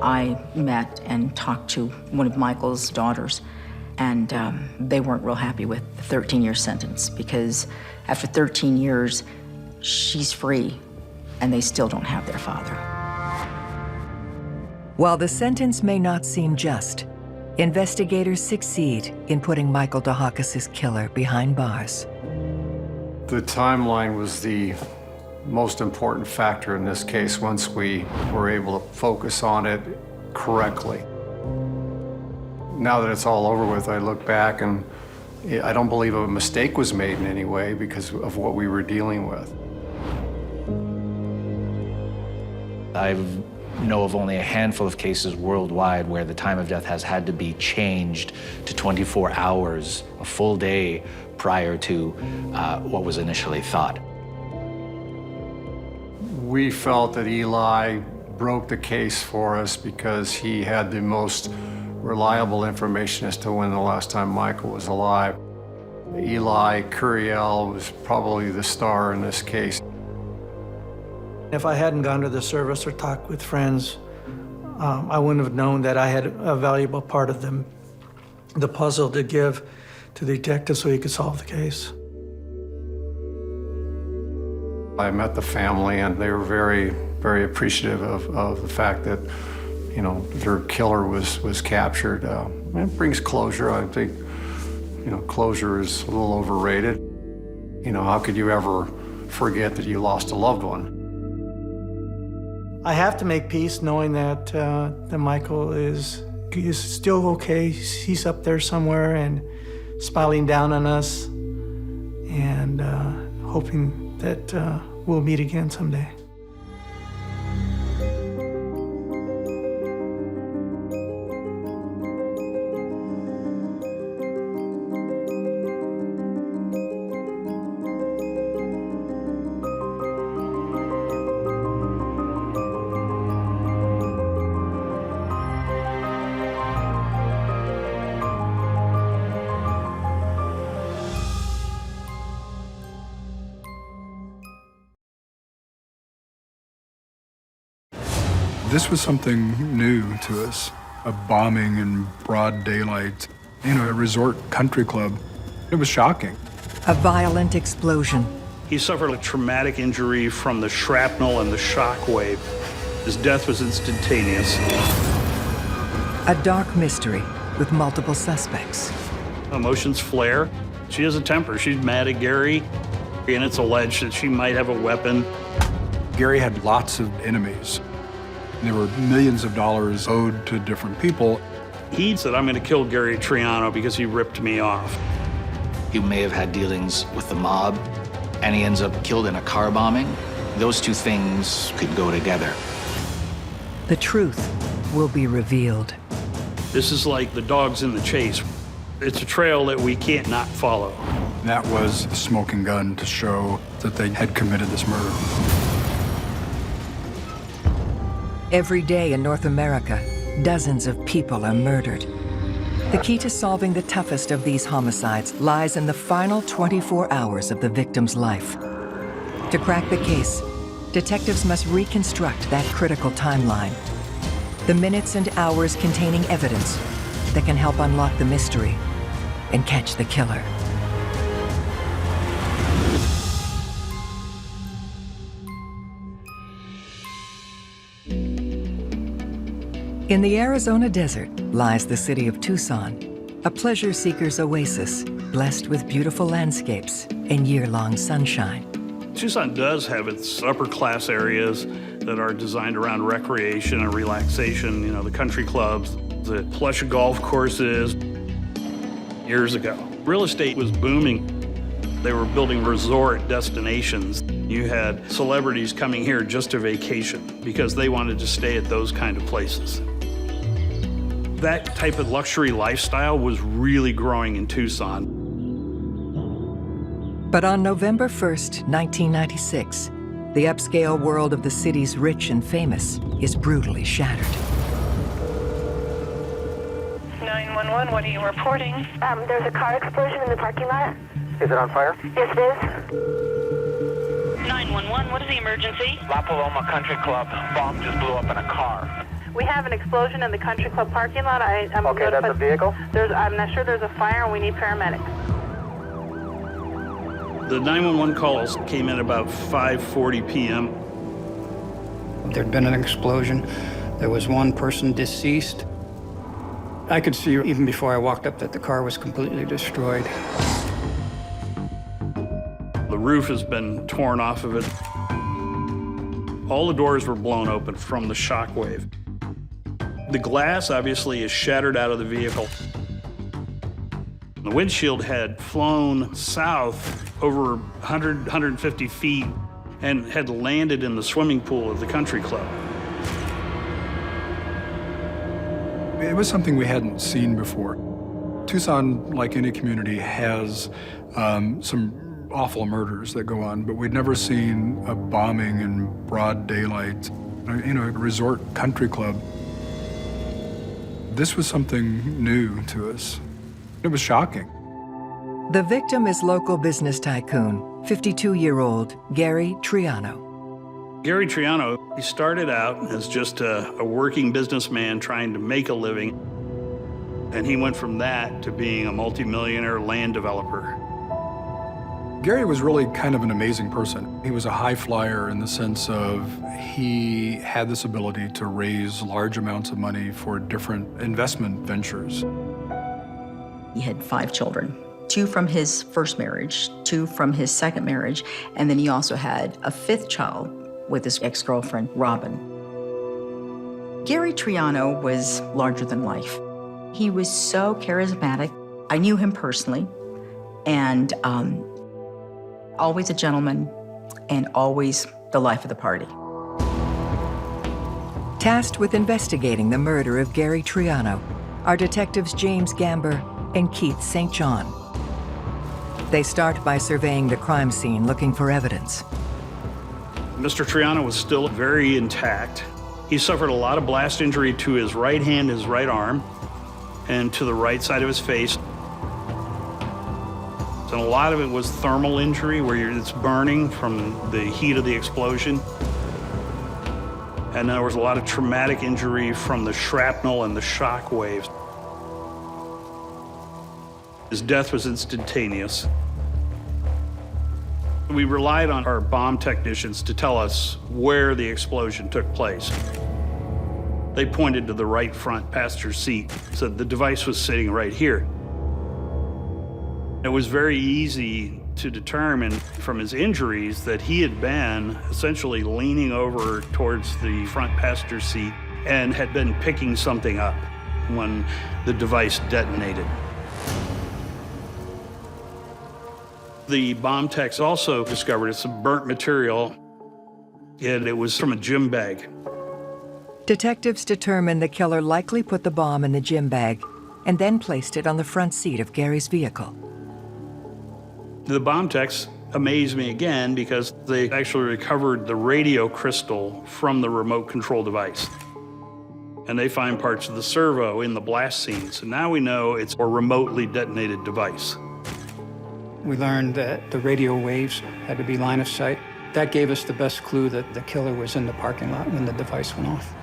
I met and talked to one of Michael's daughters, and they weren't real happy with the 13-year sentence because after 13 years, she's free, and they still don't have their father. While the sentence may not seem just, investigators succeed in putting Michael Deakus' killer behind bars. The timeline was the most important factor in this case once we were able to focus on it correctly. Now that it's all over with, I look back and I don't believe a mistake was made in any way because of what we were dealing with. I know of only a handful of cases worldwide where the time of death has had to be changed to 24 hours, a full day prior to what was initially thought. We felt that Eli broke the case for us because he had the most reliable information as to when the last time Michael was alive. Eli Curiel was probably the star in this case. If I hadn't gone to the service or talked with friends, I wouldn't have known that I had a valuable part of the puzzle to give to the detective so he could solve the case. I met the family and they were very, very appreciative of the fact that, you know, their killer was captured. It brings closure. I think, you know, closure is a little overrated. You know, how could you ever forget that you lost a loved one? I have to make peace knowing that Michael is still okay. He's up there somewhere and smiling down on us and hoping that we'll meet again someday. This was something new to us, a bombing in broad daylight, you know, a resort country club. It was shocking. A violent explosion. He suffered a traumatic injury from the shrapnel and the shock wave. His death was instantaneous. A dark mystery with multiple suspects. Emotions flare. She has a temper. She's mad at Gary, and it's alleged that she might have a weapon. Gary had lots of enemies. There were millions of dollars owed to different people. He said, I'm going to kill Gary Triano because he ripped me off. He may have had dealings with the mob, and he ends up killed in a car bombing. Those two things could go together. The truth will be revealed. This is like the dogs in the chase. It's a trail that we can't not follow. That was the smoking gun to show that they had committed this murder. Every day in North America, dozens of people are murdered. The key to solving the toughest of these homicides lies in the final 24 hours of the victim's life. To crack the case, detectives must reconstruct that critical timeline. The minutes and hours containing evidence that can help unlock the mystery and catch the killer. In the Arizona desert lies the city of Tucson, a pleasure seeker's oasis, blessed with beautiful landscapes and year-long sunshine. Tucson does have its upper-class areas that are designed around recreation and relaxation, you know, the country clubs, the plush golf courses. Years ago, real estate was booming. They were building resort destinations. You had celebrities coming here just to vacation because they wanted to stay at those kind of places. That type of luxury lifestyle was really growing in Tucson. But on November 1st, 1996, the upscale world of the city's rich and famous is brutally shattered. 911, what are you reporting? There's a car explosion in the parking lot. Is it on fire? Yes, it is. 911, what is the emergency? La Paloma Country Club. Bomb just blew up in a car. We have an explosion in the country club parking lot. I'm Okay, that's a vehicle? I'm not sure there's a fire and we need paramedics. The 911 calls came in about 5:40 p.m. There'd been an explosion. There was one person deceased. I could see even before I walked up that the car was completely destroyed. The roof has been torn off of it. All the doors were blown open from the shock wave. The glass obviously is shattered out of the vehicle. The windshield had flown south over 100, 150 feet and had landed in the swimming pool of the country club. It was something we hadn't seen before. Tucson, like any community, has some awful murders that go on, but we'd never seen a bombing in broad daylight, a resort country club. This was something new to us. It was shocking. The victim is local business tycoon, 52-year-old Gary Triano. Gary Triano, he started out as just a working businessman trying to make a living, and he went from that to being a multimillionaire land developer. Gary was really kind of an amazing person. He was a high flyer in the sense of he had this ability to raise large amounts of money for different investment ventures. He had 5 children, 2 from his first marriage, 2 from his second marriage, and then he also had a 5th child with his ex-girlfriend, Robin. Gary Triano was larger than life. He was so charismatic. I knew him personally, and always a gentleman, and always the life of the party. Tasked with investigating the murder of Gary Triano are detectives James Gamber and Keith St. John. They start by surveying the crime scene looking for evidence. Mr. Triano was still very intact. He suffered a lot of blast injury to his right hand, his right arm, and to the right side of his face. And a lot of it was thermal injury, where it's burning from the heat of the explosion. And there was a lot of traumatic injury from the shrapnel and the shock waves. His death was instantaneous. We relied on our bomb technicians to tell us where the explosion took place. They pointed to the right front passenger seat, said the device was sitting right here. It was very easy to determine from his injuries that he had been essentially leaning over towards the front passenger seat and had been picking something up when the device detonated. The bomb techs also discovered some burnt material, and it was from a gym bag. Detectives determined the killer likely put the bomb in the gym bag and then placed it on the front seat of Gary's vehicle. The bomb techs amazed me again because they actually recovered the radio crystal from the remote control device. And they find parts of the servo in the blast scene. So now we know it's a remotely detonated device. We learned that the radio waves had to be line of sight. That gave us the best clue that the killer was in the parking lot when the device went off.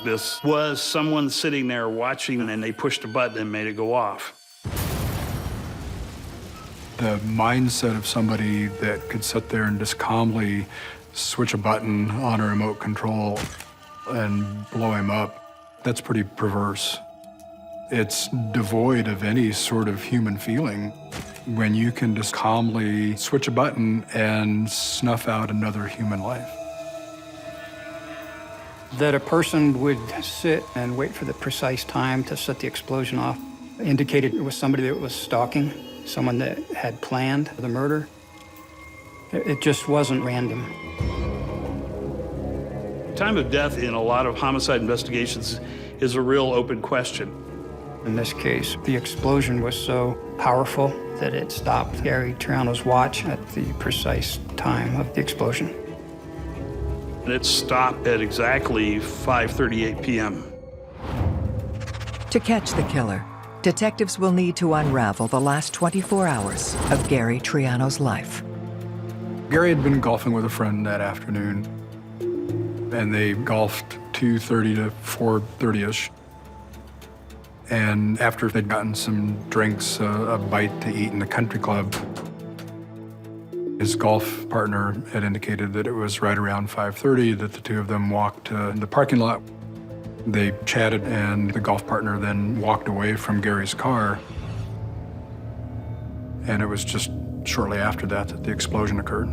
This was someone sitting there watching, and they pushed a button and made it go off. The mindset of somebody that could sit there and just calmly switch a button on a remote control and blow him up, that's pretty perverse. It's devoid of any sort of human feeling when you can just calmly switch a button and snuff out another human life. That a person would sit and wait for the precise time to set the explosion off indicated it was somebody that was stalking, someone that had planned the murder. It just wasn't random. Time of death in a lot of homicide investigations is a real open question. In this case, the explosion was so powerful that it stopped Gary Triano's watch at the precise time of the explosion. And it stopped at exactly 5:38 p.m. To catch the killer, detectives will need to unravel the last 24 hours of Gary Triano's life. Gary had been golfing with a friend that afternoon, and they golfed 2:30 to 4:30ish. And after they'd gotten some drinks, a bite to eat in the country club, his golf partner had indicated that it was right around 5:30 that the two of them walked to the parking lot. They chatted, and the golf partner then walked away from Gary's car. And it was just shortly after that that the explosion occurred.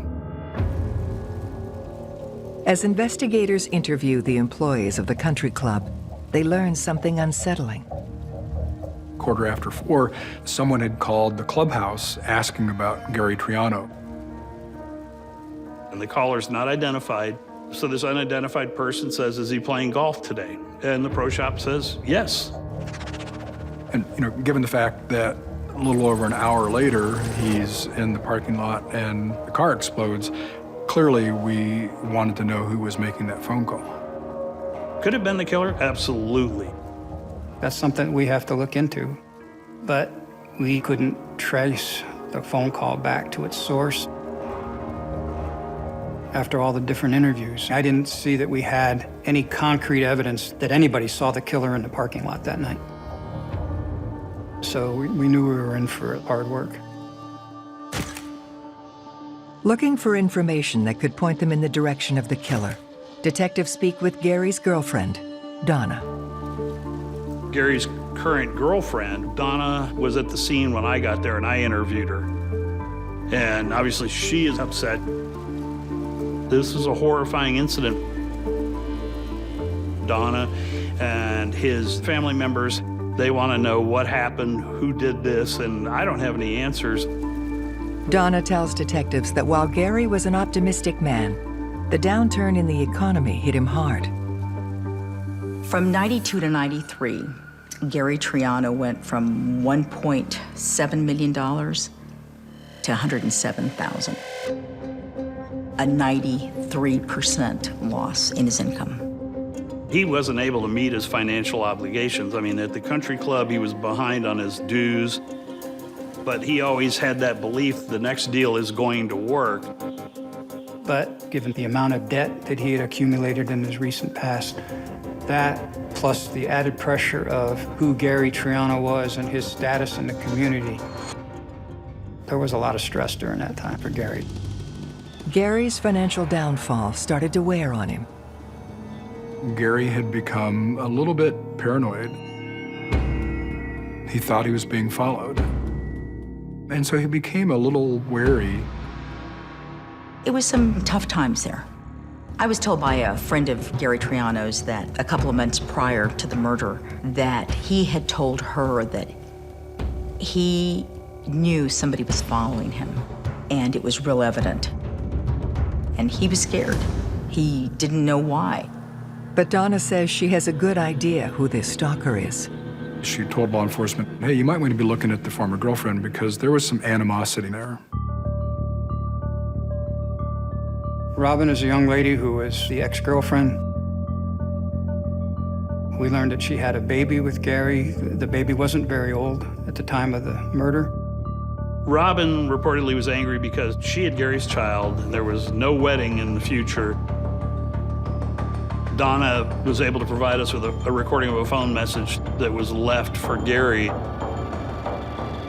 As investigators interview the employees of the country club, they learn something unsettling. 4:15, someone had called the clubhouse asking about Gary Triano. And the caller's not identified. So this unidentified person says, "Is he playing golf today?" And the pro shop says, "Yes." And, given the fact that a little over an hour later, he's in the parking lot and the car explodes, clearly we wanted to know who was making that phone call. Could have been the killer? Absolutely. That's something we have to look into, but we couldn't trace the phone call back to its source. After all the different interviews, I didn't see that we had any concrete evidence that anybody saw the killer in the parking lot that night. So we knew we were in for hard work. Looking for information that could point them in the direction of the killer, detectives speak with Gary's girlfriend, Donna. Gary's current girlfriend, Donna, was at the scene when I got there and I interviewed her. And obviously she is upset. This is a horrifying incident. Donna and his family members, they want to know what happened, who did this, and I don't have any answers. Donna tells detectives that while Gary was an optimistic man, the downturn in the economy hit him hard. From 92 to 93, Gary Triano went from $1.7 million to $107,000. A 93% loss in his income. He wasn't able to meet his financial obligations. I mean, at the country club, he was behind on his dues, but he always had that belief the next deal is going to work. But given the amount of debt that he had accumulated in his recent past, that plus the added pressure of who Gary Triano was and his status in the community, there was a lot of stress during that time for Gary. Gary's financial downfall started to wear on him. Gary had become a little bit paranoid. He thought he was being followed. And so he became a little wary. It was some tough times there. I was told by a friend of Gary Triano's that a couple of months prior to the murder that he had told her that he knew somebody was following him, and it was real evident. And he was scared. He didn't know why. But Donna says she has a good idea who this stalker is. She told law enforcement, hey, you might want to be looking at the former girlfriend because there was some animosity there. Robin is a young lady who was the ex-girlfriend. We learned that she had a baby with Gary. The baby wasn't very old at the time of the murder. Robin reportedly was angry because she had Gary's child. There was no wedding in the future. Donna was able to provide us with a recording of a phone message that was left for Gary.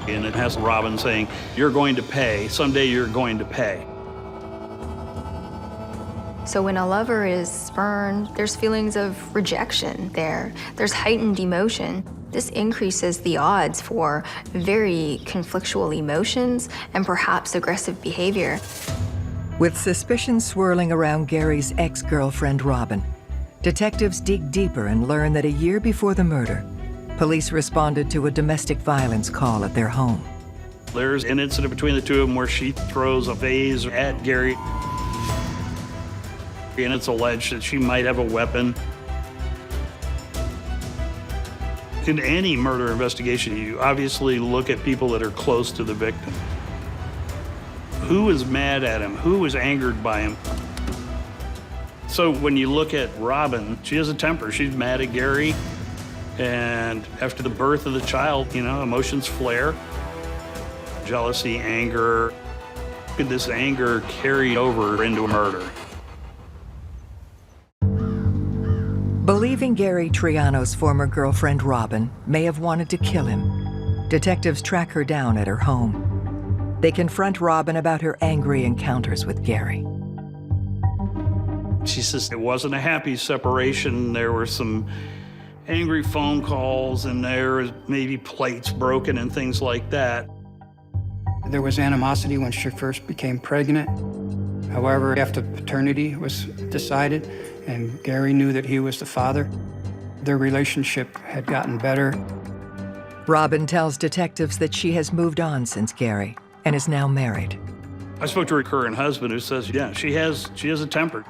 And it has Robin saying, "You're going to pay. Someday you're going to pay." So when a lover is spurned, there's feelings of rejection there. There's heightened emotion. This increases the odds for very conflictual emotions and perhaps aggressive behavior. With suspicion swirling around Gary's ex-girlfriend, Robin, detectives dig deeper and learn that a year before the murder, police responded to a domestic violence call at their home. There's an incident between the two of them where she throws a vase at Gary, and it's alleged that she might have a weapon. In any murder investigation, you obviously look at people that are close to the victim. Who was mad at him? Who was angered by him? So when you look at Robin, she has a temper. She's mad at Gary. And after the birth of the child, you know, emotions flare. Jealousy, anger. Could this anger carry over into a murder? Believing Gary Triano's former girlfriend, Robin, may have wanted to kill him, detectives track her down at her home. They confront Robin about her angry encounters with Gary. She says it wasn't a happy separation. There were some angry phone calls, and there was maybe plates broken and things like that. There was animosity when she first became pregnant. However, after paternity was decided and Gary knew that he was the father, their relationship had gotten better. Robin tells detectives that she has moved on since Gary and is now married. I spoke to her current husband, who says, yeah, she has a temper.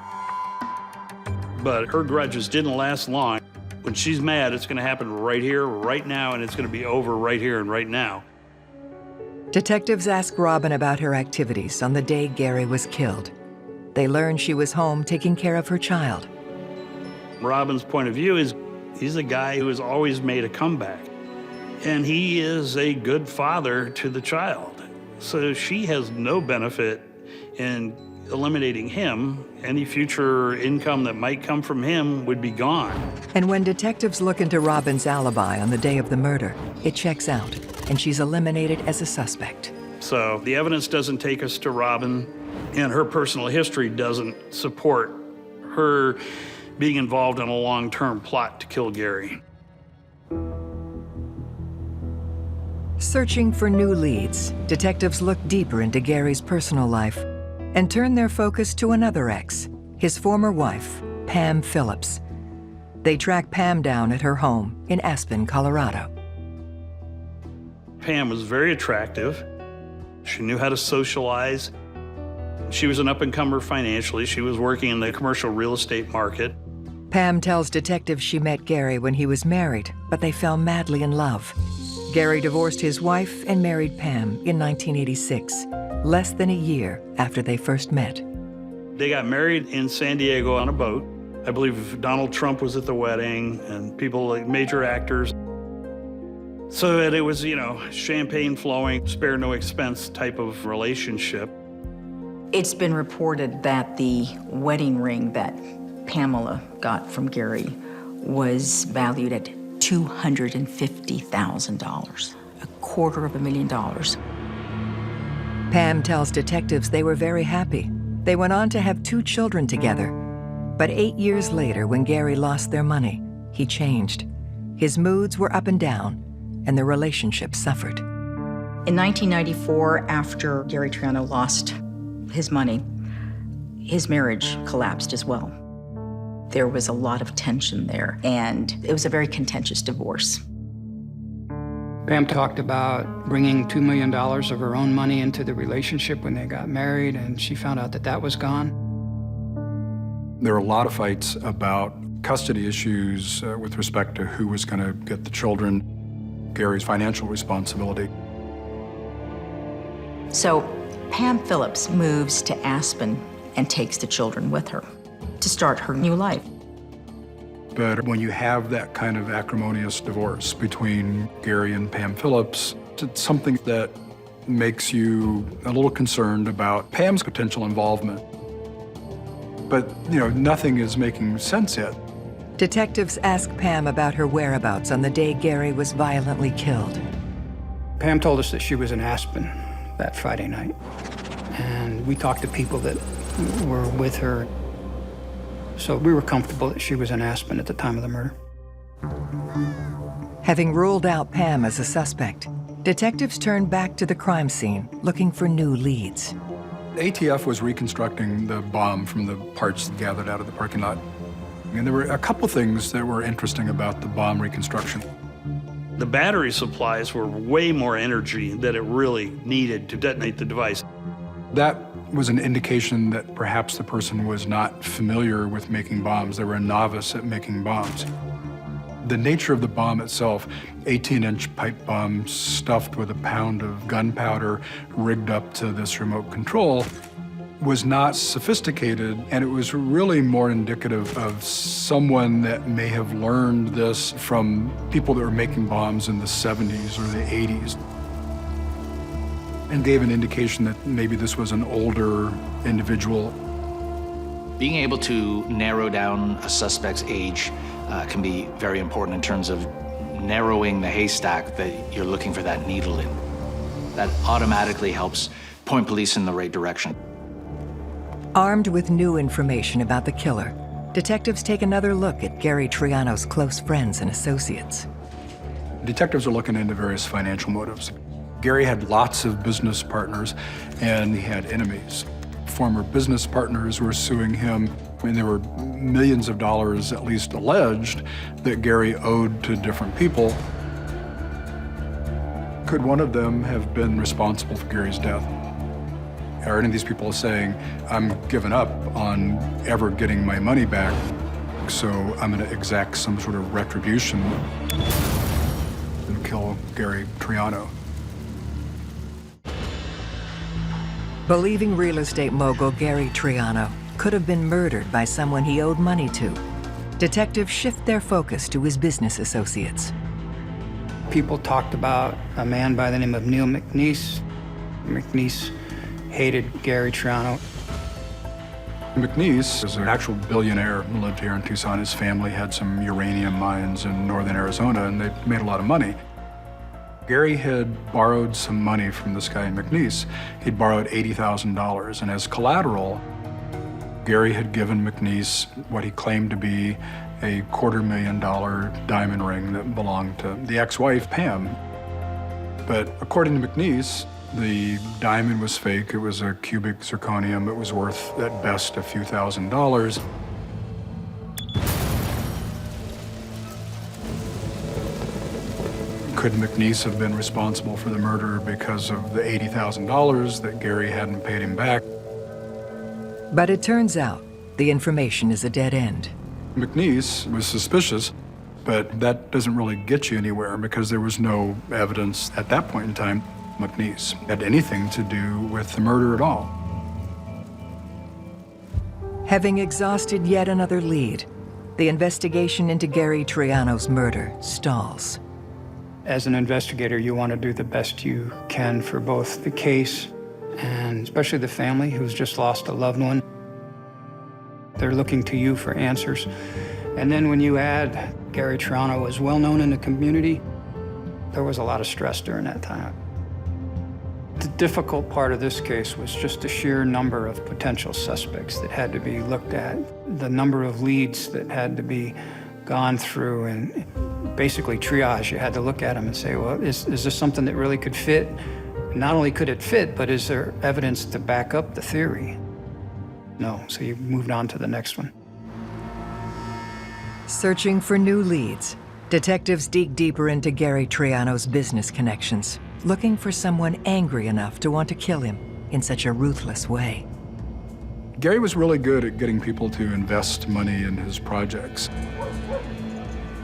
But her grudges didn't last long. When she's mad, it's gonna happen right here, right now, and it's gonna be over right here and right now. Detectives ask Robin about her activities on the day Gary was killed. They learn she was home taking care of her child. Robin's point of view is he's a guy who has always made a comeback. And he is a good father to the child. So she has no benefit in eliminating him. Any future income that might come from him would be gone. And when detectives look into Robin's alibi on the day of the murder, it checks out, and she's eliminated as a suspect. So the evidence doesn't take us to Robin, and her personal history doesn't support her being involved in a long-term plot to kill Gary. Searching for new leads, detectives look deeper into Gary's personal life and turn their focus to another ex, his former wife, Pam Phillips. They track Pam down at her home in Aspen, Colorado. Pam was very attractive. She knew how to socialize. She was an up-and-comer financially. She was working in the commercial real estate market. Pam tells detectives she met Gary when he was married, but they fell madly in love. Gary divorced his wife and married Pam in 1986, less than a year after they first met. They got married in San Diego on a boat. I believe Donald Trump was at the wedding and people like major actors. So it was, you know, champagne flowing, spare no expense type of relationship. It's been reported that the wedding ring that Pamela got from Gary was valued at $250,000, $250,000. Pam tells detectives they were very happy. They went on to have 2 children together. But 8 years later, when Gary lost their money, he changed. His moods were up and down, and their relationship suffered. In 1994, after Gary Triano lost his money, his marriage collapsed as well. There was a lot of tension there, and it was a very contentious divorce. Pam talked about bringing $2 million of her own money into the relationship when they got married, and she found out that that was gone. There were a lot of fights about custody issues with respect to who was going to get the children, Gary's financial responsibility. So Pam Phillips moves to Aspen and takes the children with her to start her new life. But when you have that kind of acrimonious divorce between Gary and Pam Phillips, it's something that makes you a little concerned about Pam's potential involvement. But, you know, nothing is making sense yet. Detectives ask Pam about her whereabouts on the day Gary was violently killed. Pam told us that she was in Aspen that Friday night. And we talked to people that were with her. So we were comfortable that she was in Aspen at the time of the murder. Having ruled out Pam as a suspect, detectives turned back to the crime scene, looking for new leads. ATF was reconstructing the bomb from the parts gathered out of the parking lot. And there were a couple things that were interesting about the bomb reconstruction. The battery supplies were way more energy than it really needed to detonate the device. That was an indication that perhaps the person was not familiar with making bombs. They were a novice at making bombs. The nature of the bomb itself, 18-inch pipe bomb stuffed with a pound of gunpowder rigged up to this remote control, was not sophisticated, and it was really more indicative of someone that may have learned this from people that were making bombs in the 70s or the 80s, and gave an indication that maybe this was an older individual. Being able to narrow down a suspect's age can be very important in terms of narrowing the haystack that you're looking for that needle in. That automatically helps point police in the right direction. Armed with new information about the killer, detectives take another look at Gary Triano's close friends and associates. Detectives are looking into various financial motives. Gary had lots of business partners, and he had enemies. Former business partners were suing him. I mean, there were millions of dollars, at least alleged, that Gary owed to different people. Could one of them have been responsible for Gary's death? Are any of these people saying, I'm giving up on ever getting my money back, so I'm gonna exact some sort of retribution and kill Gary Triano? Believing real estate mogul Gary Triano could have been murdered by someone he owed money to, detectives shift their focus to his business associates. People talked about a man by the name of Neil McNeese. McNeese hated Gary Triano. McNeese is an actual billionaire who lived here in Tucson. His family had some uranium mines in northern Arizona, and they made a lot of money. Gary had borrowed some money from this guy McNeese. He'd borrowed $80,000, and as collateral, Gary had given McNeese what he claimed to be a $250,000 diamond ring that belonged to the ex-wife, Pam. But according to McNeese, the diamond was fake. It was a cubic zirconium. It was worth, at best, a few $1,000s. Could McNeese have been responsible for the murder because of the $80,000 that Gary hadn't paid him back? But it turns out the information is a dead end. McNeese was suspicious, but that doesn't really get you anywhere because there was no evidence at that point in time McNeese had anything to do with the murder at all. Having exhausted yet another lead, the investigation into Gary Triano's murder stalls. As an investigator, you want to do the best you can for both the case and especially the family who's just lost a loved one. They're looking to you for answers. And then when you add Gary Triano was well known in the community, there was a lot of stress during that time. The difficult part of this case was just the sheer number of potential suspects that had to be looked at, the number of leads that had to be gone through, and basically triage. You had to look at them and say, well, is this something that really could fit? Not only could it fit, but is there evidence to back up the theory? No, so you moved on to the next one. Searching for new leads, detectives dig deeper into Gary Triano's business connections, looking for someone angry enough to want to kill him in such a ruthless way. Gary was really good at getting people to invest money in his projects.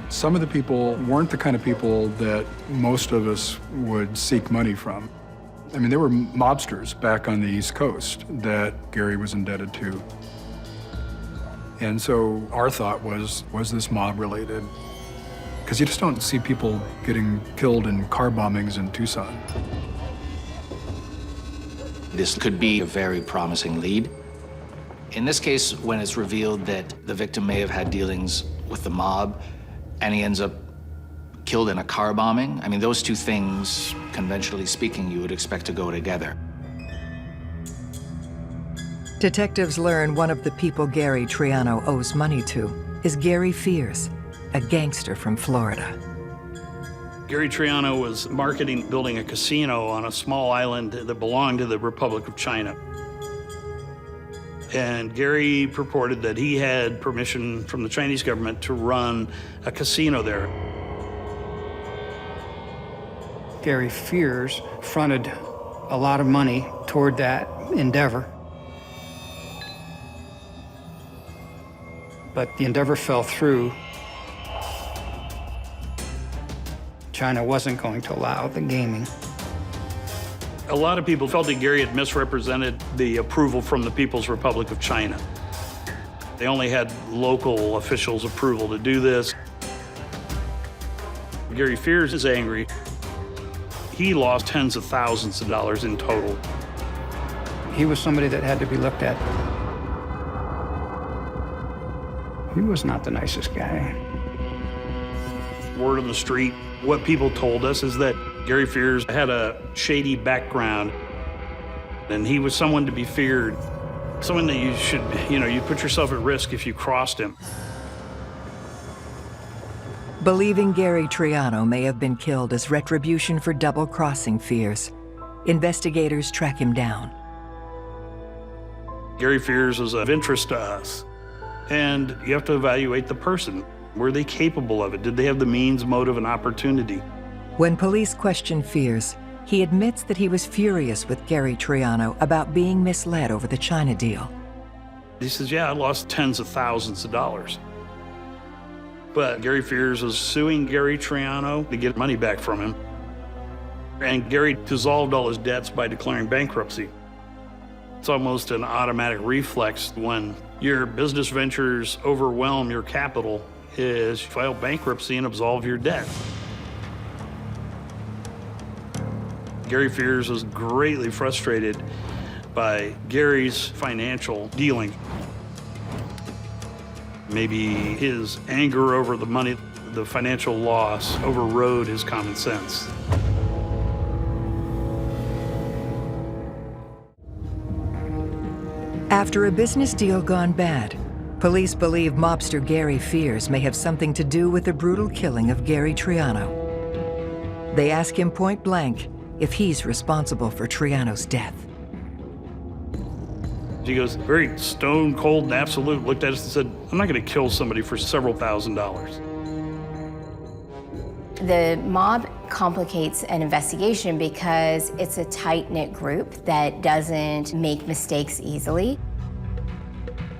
Some of the people weren't the kind of people that most of us would seek money from. I mean, there were mobsters back on the East Coast that Gary was indebted to. And so our thought was this mob related? Because you just don't see people getting killed in car bombings in Tucson. This could be a very promising lead. In this case, when it's revealed that the victim may have had dealings with the mob and he ends up killed in a car bombing, I mean, those two things, conventionally speaking, you would expect to go together. Detectives learn one of the people Gary Triano owes money to is Gary Fears, a gangster from Florida. Gary Triano was marketing building a casino on a small island that belonged to the Republic of China. And Gary purported that he had permission from the Chinese government to run a casino there. Gary Fears fronted a lot of money toward that endeavor. But the endeavor fell through. China wasn't going to allow the gaming. A lot of people felt that Gary had misrepresented the approval from the People's Republic of China. They only had local officials' approval to do this. Gary Fears is angry. He lost tens of thousands of dollars in total. He was somebody that had to be looked at. He was not the nicest guy. Word on the street, what people told us is that Gary Fears had a shady background, and he was someone to be feared, someone that you should, you put yourself at risk if you crossed him. Believing Gary Triano may have been killed as retribution for double-crossing Fears, investigators track him down. Gary Fears was of interest to us, and you have to evaluate the person. Were they capable of it? Did they have the means, motive, and opportunity? When police question Fears, he admits that he was furious with Gary Triano about being misled over the China deal. He says, yeah, I lost tens of thousands of dollars. But Gary Fears was suing Gary Triano to get money back from him. And Gary dissolved all his debts by declaring bankruptcy. It's almost an automatic reflex when your business ventures overwhelm your capital is file bankruptcy and absolve your debt. Gary Fears was greatly frustrated by Gary's financial dealing. Maybe his anger over the money, the financial loss, overrode his common sense. After a business deal gone bad, police believe mobster Gary Fears may have something to do with the brutal killing of Gary Triano. They ask him point blank if he's responsible for Triano's death. He goes, very stone cold and absolute, looked at us and said, I'm not going to kill somebody for several $1,000s. The mob complicates an investigation because it's a tight-knit group that doesn't make mistakes easily.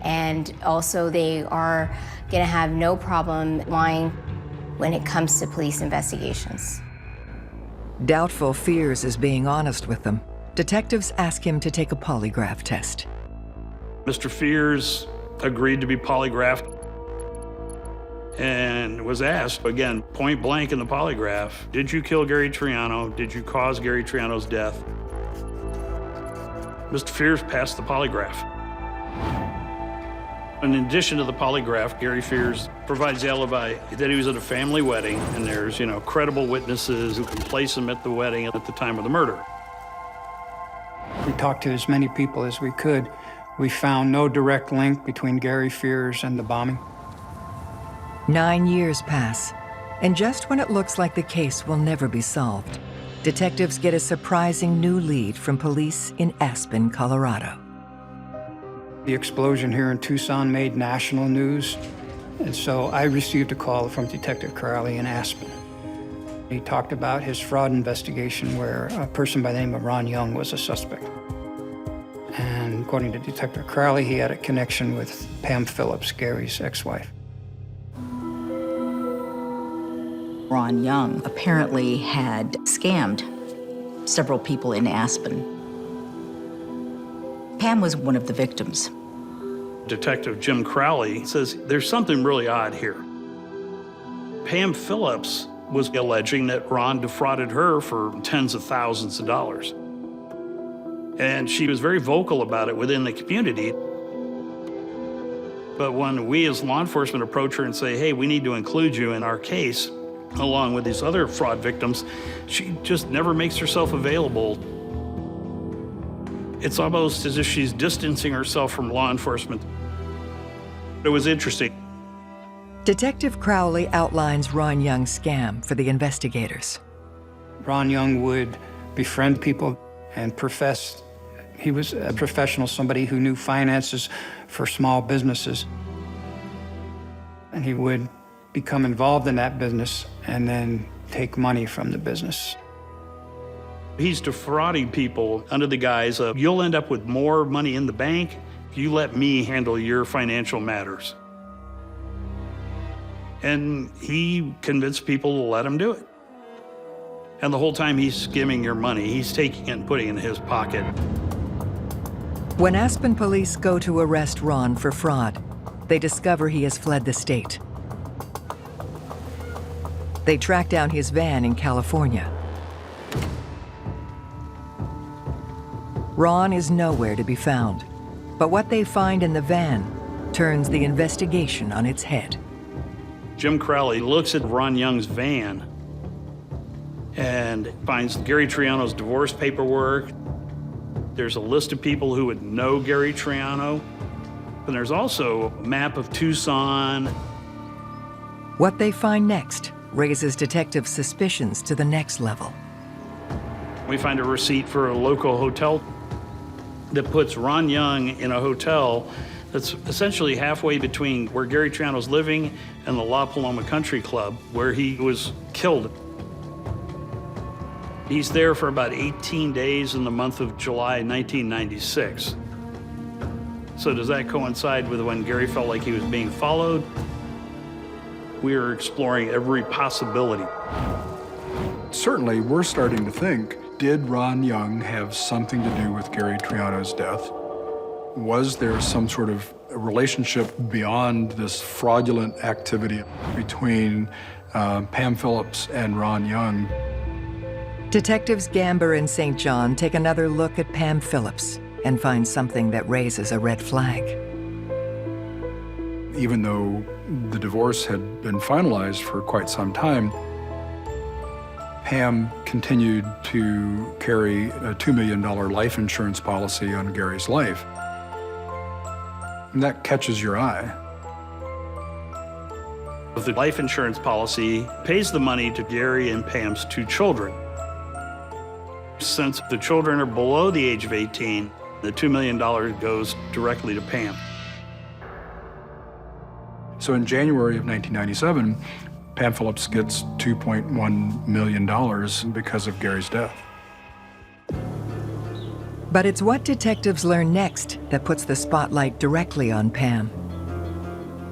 And also they are going to have no problem lying when it comes to police investigations. Doubtful Fears is being honest with them. Detectives ask him to take a polygraph test. Mr. Fears agreed to be polygraphed and was asked, again, point blank in the polygraph, did you kill Gary Triano? Did you cause Gary Triano's death? Mr. Fears passed the polygraph. In addition to the polygraph, Gary Fears provides the alibi that he was at a family wedding and there's, credible witnesses who can place him at the wedding at the time of the murder. We talked to as many people as we could. We found no direct link between Gary Fears and the bombing. 9 years pass, and just when it looks like the case will never be solved, detectives get a surprising new lead from police in Aspen, Colorado. The explosion here in Tucson made national news, and so I received a call from Detective Crowley in Aspen. He talked about his fraud investigation where a person by the name of Ron Young was a suspect. And according to Detective Crowley, he had a connection with Pam Phillips, Gary's ex-wife. Ron Young apparently had scammed several people in Aspen. Pam was one of the victims. Detective Jim Crowley says there's something really odd here. Pam Phillips was alleging that Ron defrauded her for tens of thousands of dollars. And she was very vocal about it within the community. But when we as law enforcement approach her and say, hey, we need to include you in our case, along with these other fraud victims, she just never makes herself available. It's almost as if she's distancing herself from law enforcement. It was interesting. Detective Crowley outlines Ron Young's scam for the investigators. Ron Young would befriend people and profess he was a professional, somebody who knew finances for small businesses. And he would become involved in that business and then take money from the business. He's defrauding people under the guise of, you'll end up with more money in the bank if you let me handle your financial matters. And he convinced people to let him do it. And the whole time he's skimming your money, he's taking it and putting it in his pocket. When Aspen police go to arrest Ron for fraud, they discover he has fled the state. They track down his van in California. Ron is nowhere to be found, but what they find in the van turns the investigation on its head. Jim Crowley looks at Ron Young's van and finds Gary Triano's divorce paperwork. There's a list of people who would know Gary Triano. And there's also a map of Tucson. What they find next raises detectives' suspicions to the next level. We find a receipt for a local hotel that puts Ron Young in a hotel that's essentially halfway between where Gary Triano's living and the La Paloma Country Club, where he was killed. He's there for about 18 days in the month of July 1996. So does that coincide with when Gary felt like he was being followed? We are exploring every possibility. Certainly, we're starting to think, did Ron Young have something to do with Gary Triano's death? Was there some sort of relationship beyond this fraudulent activity between Pam Phillips and Ron Young? Detectives Gamber and St. John take another look at Pam Phillips and find something that raises a red flag. Even though the divorce had been finalized for quite some time, Pam continued to carry a $2 million life insurance policy on Gary's life. And that catches your eye. The life insurance policy pays the money to Gary and Pam's 2 children. Since the children are below the age of 18, the $2 million goes directly to Pam. So in January of 1997, Pam Phillips gets $2.1 million because of Gary's death. But it's what detectives learn next that puts the spotlight directly on Pam.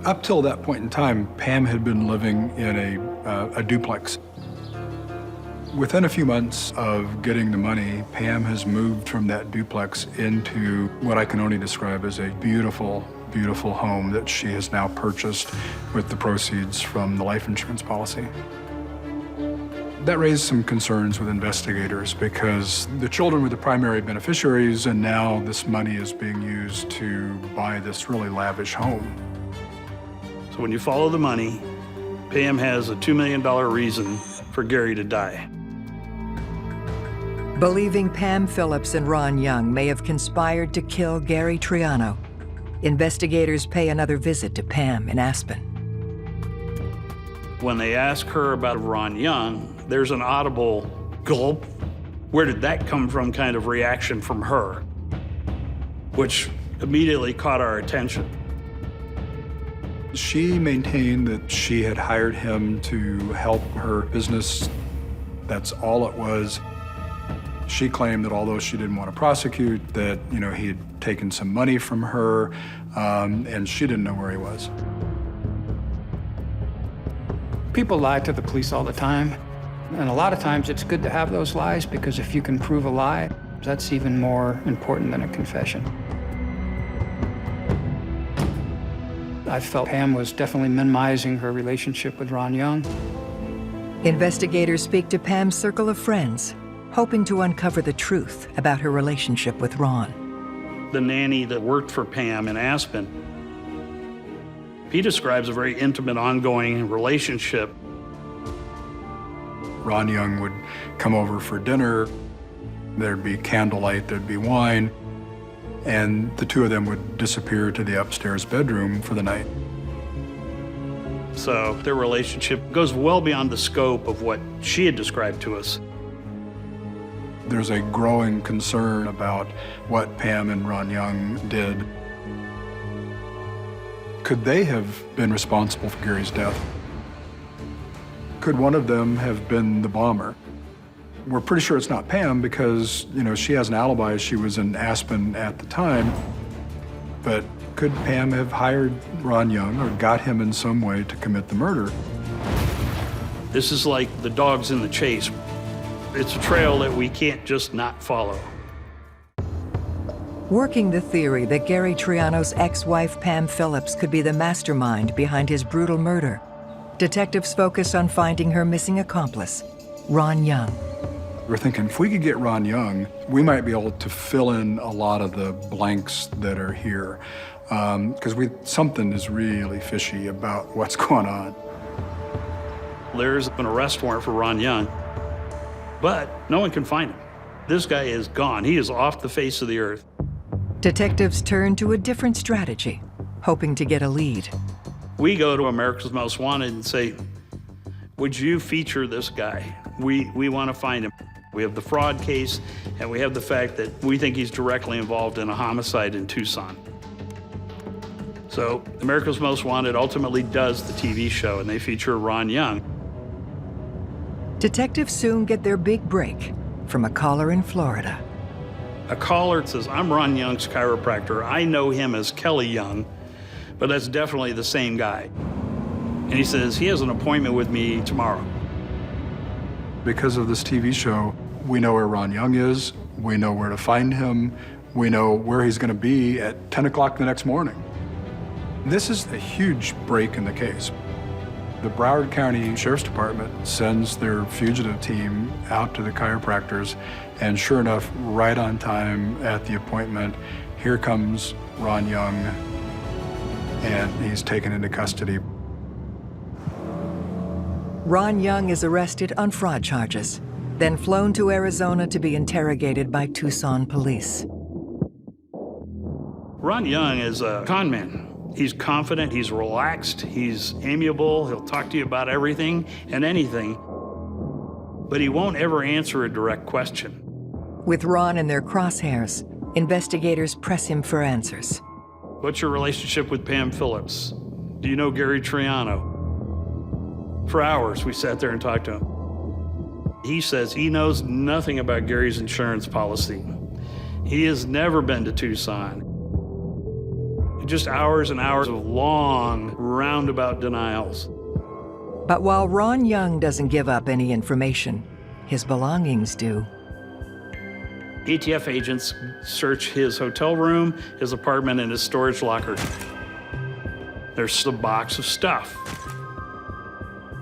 Up till that point in time, Pam had been living in a duplex. Within a few months of getting the money, Pam has moved from that duplex into what I can only describe as a beautiful, beautiful home that she has now purchased with the proceeds from the life insurance policy. That raised some concerns with investigators because the children were the primary beneficiaries, and now this money is being used to buy this really lavish home. So when you follow the money, Pam has a $2 million reason for Gary to die. Believing Pam Phillips and Ron Young may have conspired to kill Gary Triano, investigators pay another visit to Pam in Aspen. When they ask her about Ron Young, there's an audible gulp. Where did that come from kind of reaction from her, which immediately caught our attention. She maintained that she had hired him to help her business. That's all it was. She claimed that although she didn't want to prosecute, that, he had taken some money from her, and she didn't know where he was. People lie to the police all the time, and a lot of times it's good to have those lies because if you can prove a lie, that's even more important than a confession. I felt Pam was definitely minimizing her relationship with Ron Young. Investigators speak to Pam's circle of friends, hoping to uncover the truth about her relationship with Ron. The nanny that worked for Pam in Aspen, he describes a very intimate, ongoing relationship. Ron Young would come over for dinner. There'd be candlelight, there'd be wine, and the two of them would disappear to the upstairs bedroom for the night. So their relationship goes well beyond the scope of what she had described to us. There's a growing concern about what Pam and Ron Young did. Could they have been responsible for Gary's death? Could one of them have been the bomber? We're pretty sure it's not Pam because, she has an alibi. She was in Aspen at the time. But could Pam have hired Ron Young or got him in some way to commit the murder? This is like the dogs in the chase. It's a trail that we can't just not follow. Working the theory that Gary Triano's ex-wife Pam Phillips could be the mastermind behind his brutal murder, detectives focus on finding her missing accomplice, Ron Young. We're thinking if we could get Ron Young, we might be able to fill in a lot of the blanks that are here, because something is really fishy about what's going on. There's an arrest warrant for Ron Young, but no one can find him. This guy is gone. He is off the face of the earth. Detectives turn to a different strategy, hoping to get a lead. We go to America's Most Wanted and say, would you feature this guy? We want to find him. We have the fraud case, and we have the fact that we think he's directly involved in a homicide in Tucson. So America's Most Wanted ultimately does the TV show, and they feature Ron Young. Detectives soon get their big break from a caller in Florida. A caller says, I'm Ron Young's chiropractor. I know him as Kelly Young, but that's definitely the same guy. And he says, he has an appointment with me tomorrow. Because of this TV show, we know where Ron Young is, we know where to find him, we know where he's going to be at 10 o'clock the next morning. This is a huge break in the case. The Broward County Sheriff's Department sends their fugitive team out to the chiropractors, and sure enough, right on time at the appointment, here comes Ron Young, and he's taken into custody. Ron Young is arrested on fraud charges, then flown to Arizona to be interrogated by Tucson police. Ron Young is a con man. He's confident, he's relaxed, he's amiable, he'll talk to you about everything and anything, but he won't ever answer a direct question. With Ron in their crosshairs, investigators press him for answers. What's your relationship with Pam Phillips? Do you know Gary Triano? For hours, we sat there and talked to him. He says he knows nothing about Gary's insurance policy. He has never been to Tucson. Just hours and hours of long, roundabout denials. But while Ron Young doesn't give up any information, his belongings do. ATF agents search his hotel room, his apartment, and his storage locker. There's a box of stuff.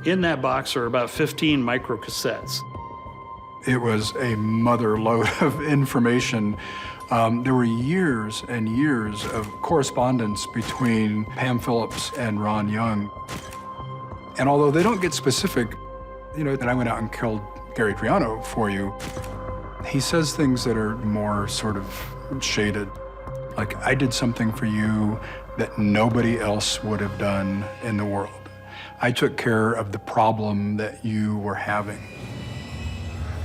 In that box are about 15 microcassettes. It was a mother lode of information. There were years and years of correspondence between Pam Phillips and Ron Young. And although they don't get specific, that I went out and killed Gary Triano for you, he says things that are more sort of shaded. Like, I did something for you that nobody else would have done in the world. I took care of the problem that you were having.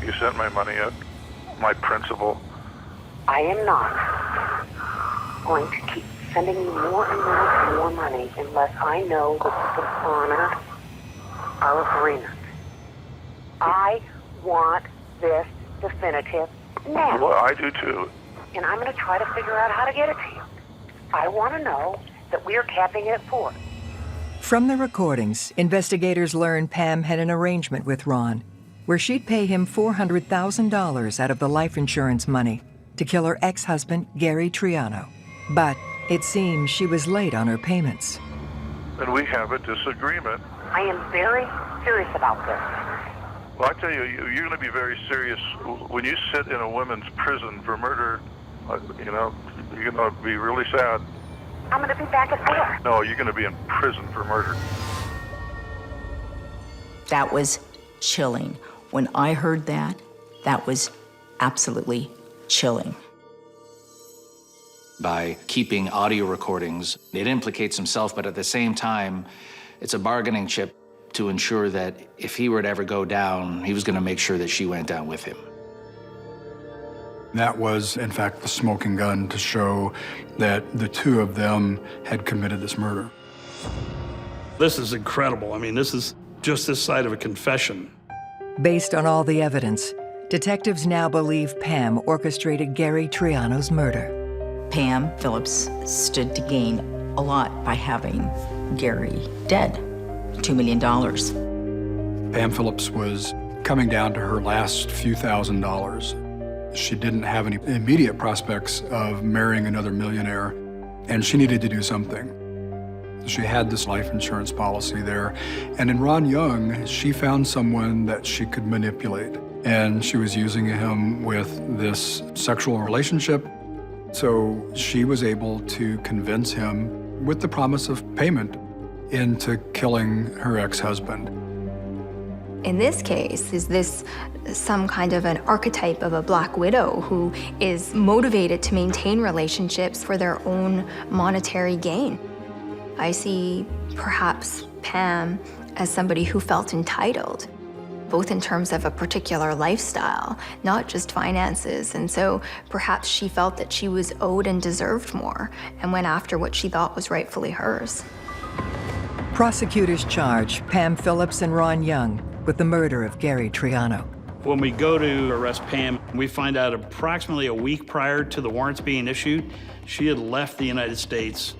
You sent my money yet? My principal? I am not going to keep sending you more and more and more money unless I know that you can honor our agreement. I want this definitive now. Well, I do too. And I'm going to try to figure out how to get it to you. I want to know that we are capping it at 4. From the recordings, investigators learned Pam had an arrangement with Ron where she'd pay him $400,000 out of the life insurance money to kill her ex-husband, Gary Triano. But it seems she was late on her payments. And we have a disagreement. I am very serious about this. Well, I tell you, you're going to be very serious when you sit in a women's prison for murder. You're going to be really sad. I'm going to be back at 4. No, you're going to be in prison for murder. That was chilling. When I heard that, that was absolutely chilling. By keeping audio recordings, it implicates himself, but at the same time, it's a bargaining chip to ensure that if he were to ever go down, he was going to make sure that she went down with him. That was, in fact, the smoking gun to show that the two of them had committed this murder. This is incredible. I mean, this is just this side of a confession. Based on all the evidence, detectives now believe Pam orchestrated Gary Triano's murder. Pam Phillips stood to gain a lot by having Gary dead, $2 million. Pam Phillips was coming down to her last few $1,000s. She didn't have any immediate prospects of marrying another millionaire, and she needed to do something. She had this life insurance policy there, and in Ron Young, she found someone that she could manipulate, and she was using him with this sexual relationship. So she was able to convince him, with the promise of payment, into killing her ex-husband. In this case, is this some kind of an archetype of a black widow who is motivated to maintain relationships for their own monetary gain? I see perhaps Pam as somebody who felt entitled, both in terms of a particular lifestyle, not just finances. And so perhaps she felt that she was owed and deserved more and went after what she thought was rightfully hers. Prosecutors charge Pam Phillips and Ron Young with the murder of Gary Triano. When we go to arrest Pam, we find out approximately a week prior to the warrants being issued, she had left the United States.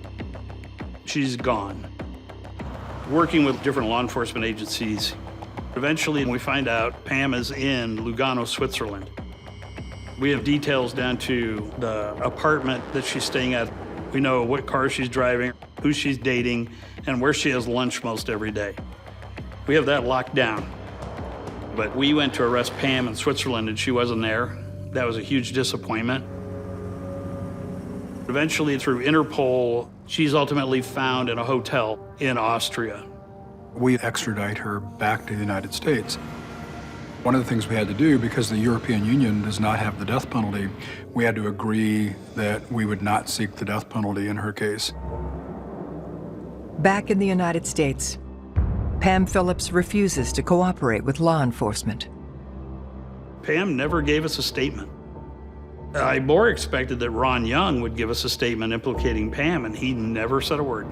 She's gone. Working with different law enforcement agencies, eventually we find out Pam is in Lugano, Switzerland. We have details down to the apartment that she's staying at. We know what car she's driving, who she's dating, and where she has lunch most every day. We have that locked down. But we went to arrest Pam in Switzerland and she wasn't there. That was a huge disappointment. Eventually, through Interpol, she's ultimately found in a hotel in Austria. We extradite her back to the United States. One of the things we had to do, because the European Union does not have the death penalty, we had to agree that we would not seek the death penalty in her case. Back in the United States, Pam Phillips refuses to cooperate with law enforcement. Pam never gave us a statement. I more expected that Ron Young would give us a statement implicating Pam, and he never said a word.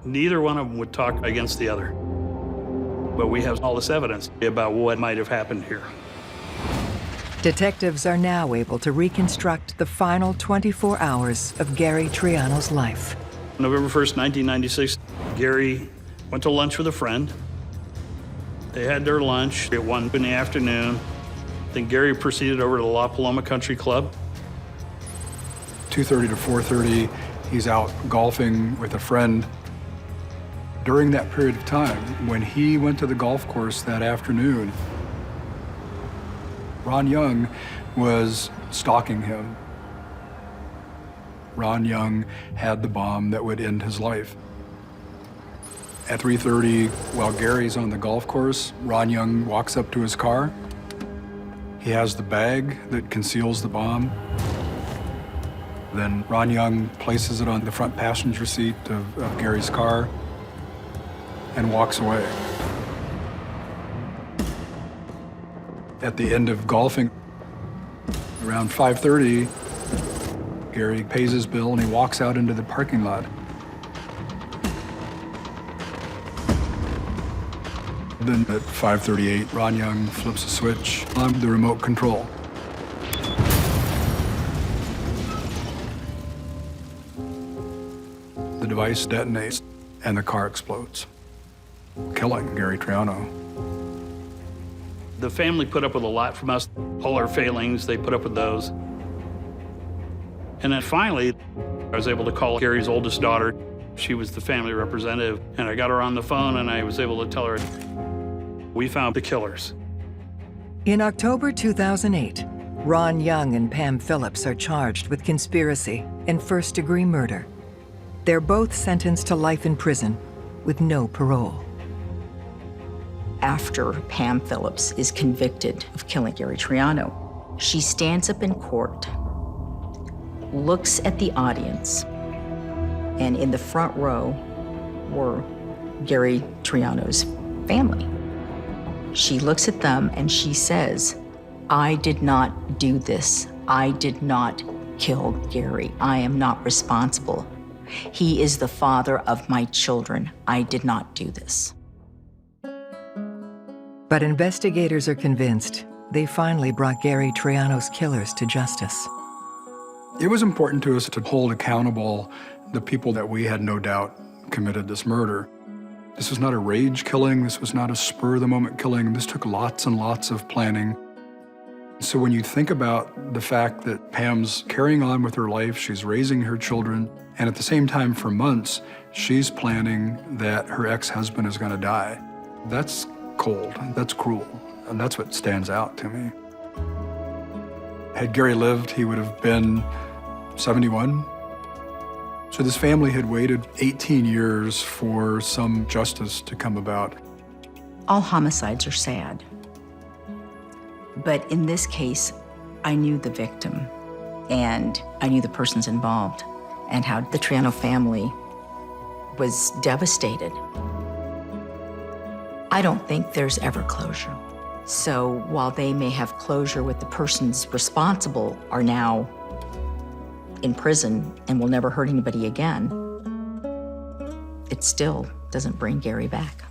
Neither one of them would talk against the other. But we have all this evidence about what might have happened here. Detectives are now able to reconstruct the final 24 hours of Gary Triano's life. November 1st, 1996, Gary went to lunch with a friend. They had their lunch at 1 in the afternoon. Then Gary proceeded over to the La Paloma Country Club. 2:30 to 4:30, he's out golfing with a friend. During that period of time, when he went to the golf course that afternoon, Ron Young was stalking him. Ron Young had the bomb that would end his life. At 3:30, while Gary's on the golf course, Ron Young walks up to his car. He has the bag that conceals the bomb. Then Ron Young places it on the front passenger seat of Gary's car and walks away. At the end of golfing, around 5:30, Gary pays his bill and he walks out into the parking lot. Then at 5:38, Ron Young flips a switch on the remote control. The device detonates and the car explodes, killing Gary Triano. The family put up with a lot from us. All our failings, they put up with those. And then finally, I was able to call Gary's oldest daughter. She was the family representative, and I got her on the phone and I was able to tell her, we found the killers. In October 2008, Ron Young and Pam Phillips are charged with conspiracy and first-degree murder. They're both sentenced to life in prison with no parole. After Pam Phillips is convicted of killing Gary Triano, she stands up in court, looks at the audience, and in the front row were Gary Triano's family. She looks at them and she says, "I did not do this. I did not kill Gary. I am not responsible. He is the father of my children. I did not do this." But investigators are convinced they finally brought Gary Triano's killers to justice. It was important to us to hold accountable the people that we had no doubt committed this murder. This was not a rage killing. This was not a spur-of-the-moment killing. This took lots and lots of planning. So when you think about the fact that Pam's carrying on with her life, she's raising her children, and at the same time for months, she's planning that her ex-husband is gonna die. That's cold, that's cruel, and that's what stands out to me. Had Gary lived, he would have been 71. So this family had waited 18 years for some justice to come about. All homicides are sad. But in this case, I knew the victim, and I knew the persons involved, and how the Triano family was devastated. I don't think there's ever closure. So while they may have closure with the persons responsible are now in prison and will never hurt anybody again, it still doesn't bring Gary back.